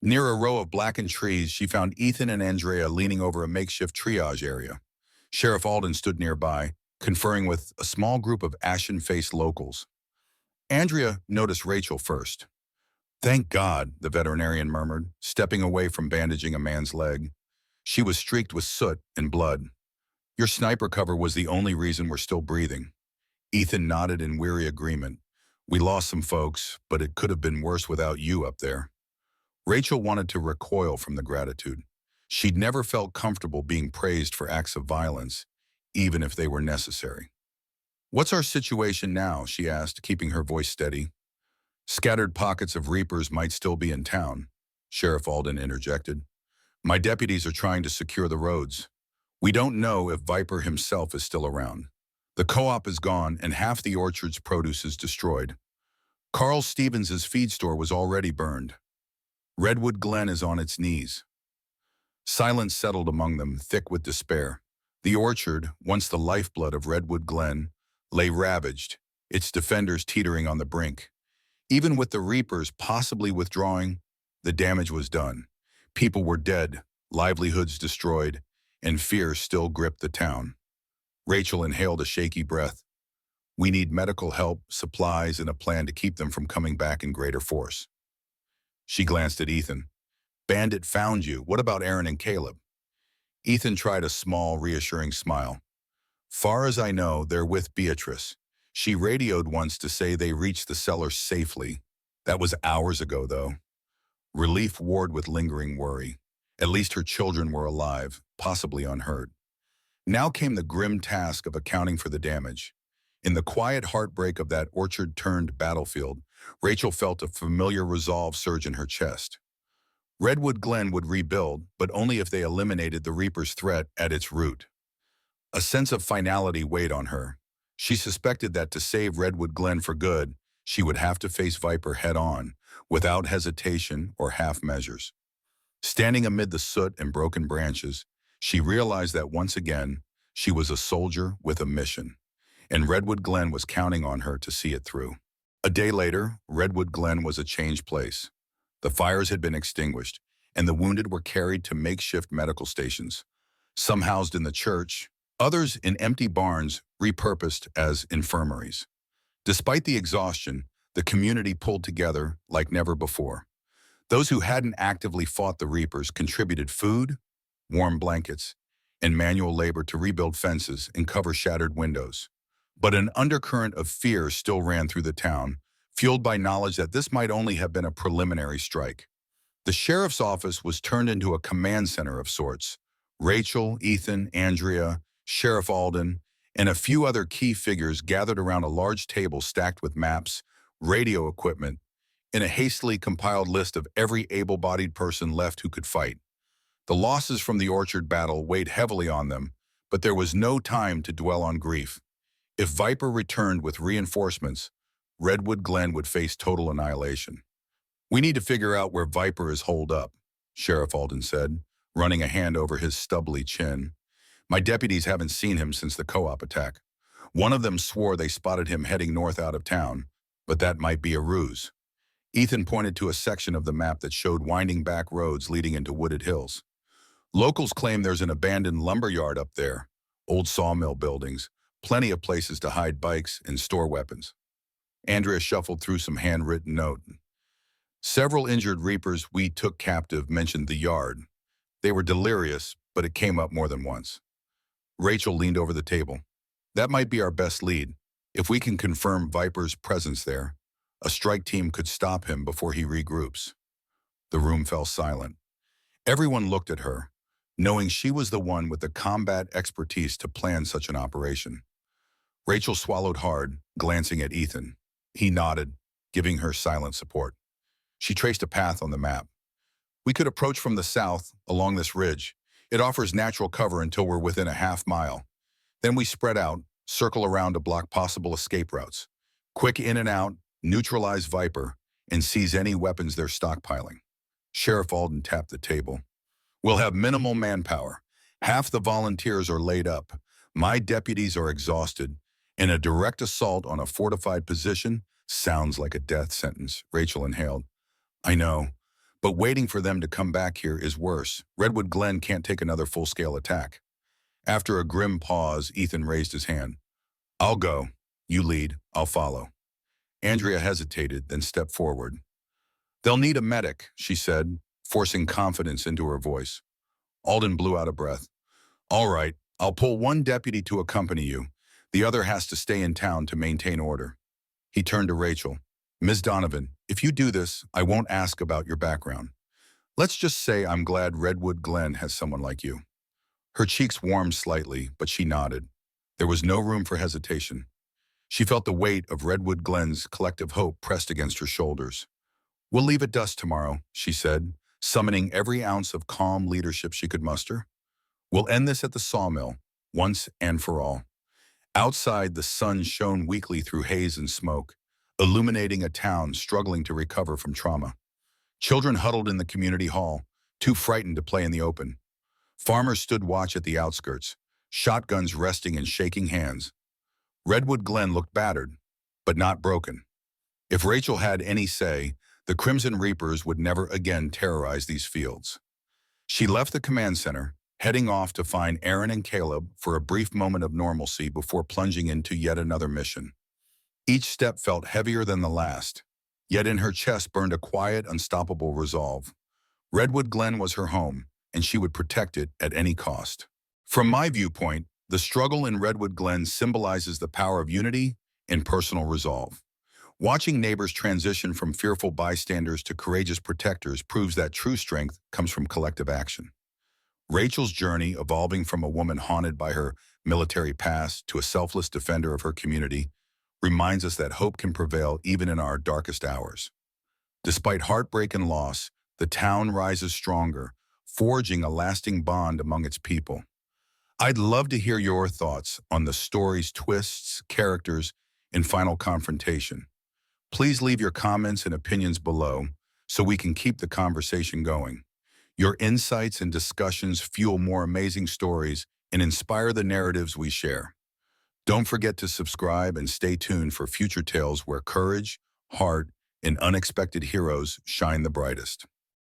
Near a row of blackened trees, she found Ethan and Andrea leaning over a makeshift triage area. Sheriff Alden stood nearby, conferring with a small group of ashen-faced locals. Andrea noticed Rachel first. "Thank God," the veterinarian murmured, stepping away from bandaging a man's leg. She was streaked with soot and blood. "Your sniper cover was the only reason we're still breathing." Ethan nodded in weary agreement. "We lost some folks, but it could have been worse without you up there." Rachel wanted to recoil from the gratitude. She'd never felt comfortable being praised for acts of violence, even if they were necessary. "What's our situation now?" she asked, keeping her voice steady. "Scattered pockets of reapers might still be in town," Sheriff Alden interjected. "My deputies are trying to secure the roads. We don't know if Viper himself is still around. The co-op is gone and half the orchard's produce is destroyed. Carl Stevens's feed store was already burned. Redwood Glen is on its knees." Silence settled among them, thick with despair. The orchard, once the lifeblood of Redwood Glen, lay ravaged, its defenders teetering on the brink. Even with the reapers possibly withdrawing, the damage was done. People were dead, livelihoods destroyed, and fear still gripped the town. Rachel inhaled a shaky breath. "We need medical help, supplies, and a plan to keep them from coming back in greater force." She glanced at Ethan. "Bandit found you. What about Aaron and Caleb?" Ethan tried a small, reassuring smile. "Far as I know, they're with Beatrice. She radioed once to say they reached the cellar safely. That was hours ago, though." Relief warred with lingering worry. At least her children were alive, possibly unhurt. Now came the grim task of accounting for the damage. In the quiet heartbreak of that orchard-turned battlefield, Rachel felt a familiar resolve surge in her chest. Redwood Glen would rebuild, but only if they eliminated the Reaper's threat at its root. A sense of finality weighed on her. She suspected that to save Redwood Glen for good, she would have to face Viper head-on, without hesitation or half measures. Standing amid the soot and broken branches, she realized that once again, she was a soldier with a mission, and Redwood Glen was counting on her to see it through. A day later, Redwood Glen was a changed place. The fires had been extinguished, and the wounded were carried to makeshift medical stations, some housed in the church, others in empty barns repurposed as infirmaries. Despite the exhaustion, the community pulled together like never before. Those who hadn't actively fought the Reapers contributed food, warm blankets, and manual labor to rebuild fences and cover shattered windows. But an undercurrent of fear still ran through the town, fueled by knowledge that this might only have been a preliminary strike. The sheriff's office was turned into a command center of sorts. Rachel, Ethan, Andrea, Sheriff Alden, and a few other key figures gathered around a large table stacked with maps, radio equipment, and a hastily compiled list of every able-bodied person left who could fight. The losses from the Orchard battle weighed heavily on them, but there was no time to dwell on grief. If Viper returned with reinforcements, Redwood Glen would face total annihilation. "We need to figure out where Viper is holed up," Sheriff Alden said, running a hand over his stubbly chin. "My deputies haven't seen him since the co-op attack. One of them swore they spotted him heading north out of town, but that might be a ruse." Ethan pointed to a section of the map that showed winding back roads leading into wooded hills. "Locals claim there's an abandoned lumberyard up there, old sawmill buildings, plenty of places to hide bikes and store weapons." Andrea shuffled through some handwritten note. "Several injured Reapers we took captive mentioned the yard. They were delirious, but it came up more than once." Rachel leaned over the table. "That might be our best lead. If we can confirm Viper's presence there, a strike team could stop him before he regroups." The room fell silent. Everyone looked at her, knowing she was the one with the combat expertise to plan such an operation. Rachel swallowed hard, glancing at Ethan. He nodded, giving her silent support. She traced a path on the map. We could approach from the south, along this ridge. It offers natural cover until we're within a half-mile. Then we spread out, circle around to block possible escape routes. Quick in and out, neutralize Viper, and seize any weapons they're stockpiling. Sheriff Alden tapped the table. We'll have minimal manpower. Half the volunteers are laid up. My deputies are exhausted, and a direct assault on a fortified position sounds like a death sentence, Rachel inhaled. I know, but waiting for them to come back here is worse. Redwood Glen can't take another full-scale attack. After a grim pause, Ethan raised his hand. I'll go. You lead. I'll follow. Andrea hesitated, then stepped forward. They'll need a medic, she said, forcing confidence into her voice. Alden blew out a breath. All right, I'll pull one deputy to accompany you. The other has to stay in town to maintain order. He turned to Rachel. Ms. Donovan, if you do this, I won't ask about your background. Let's just say I'm glad Redwood Glen has someone like you. Her cheeks warmed slightly, but she nodded. There was no room for hesitation. She felt the weight of Redwood Glen's collective hope pressed against her shoulders. We'll leave at dusk tomorrow, she said, summoning every ounce of calm leadership she could muster. We'll end this at the sawmill, once and for all. Outside, the sun shone weakly through haze and smoke, illuminating a town struggling to recover from trauma. Children huddled in the community hall, too frightened to play in the open. Farmers stood watch at the outskirts, shotguns resting in shaking hands. Redwood Glen looked battered, but not broken. If Rachel had any say, the Crimson Reapers would never again terrorize these fields. She left the command center, heading off to find Aaron and Caleb for a brief moment of normalcy before plunging into yet another mission. Each step felt heavier than the last, yet in her chest burned a quiet, unstoppable resolve. Redwood Glen was her home, and she would protect it at any cost. From my viewpoint, the struggle in Redwood Glen symbolizes the power of unity and personal resolve. Watching neighbors transition from fearful bystanders to courageous protectors proves that true strength comes from collective action. Rachel's journey, evolving from a woman haunted by her military past to a selfless defender of her community, reminds us that hope can prevail even in our darkest hours. Despite heartbreak and loss, the town rises stronger, forging a lasting bond among its people. I'd love to hear your thoughts on the story's twists, characters, and final confrontation. Please leave your comments and opinions below so we can keep the conversation going. Your insights and discussions fuel more amazing stories and inspire the narratives we share. Don't forget to subscribe and stay tuned for future tales where courage, heart, and unexpected heroes shine the brightest.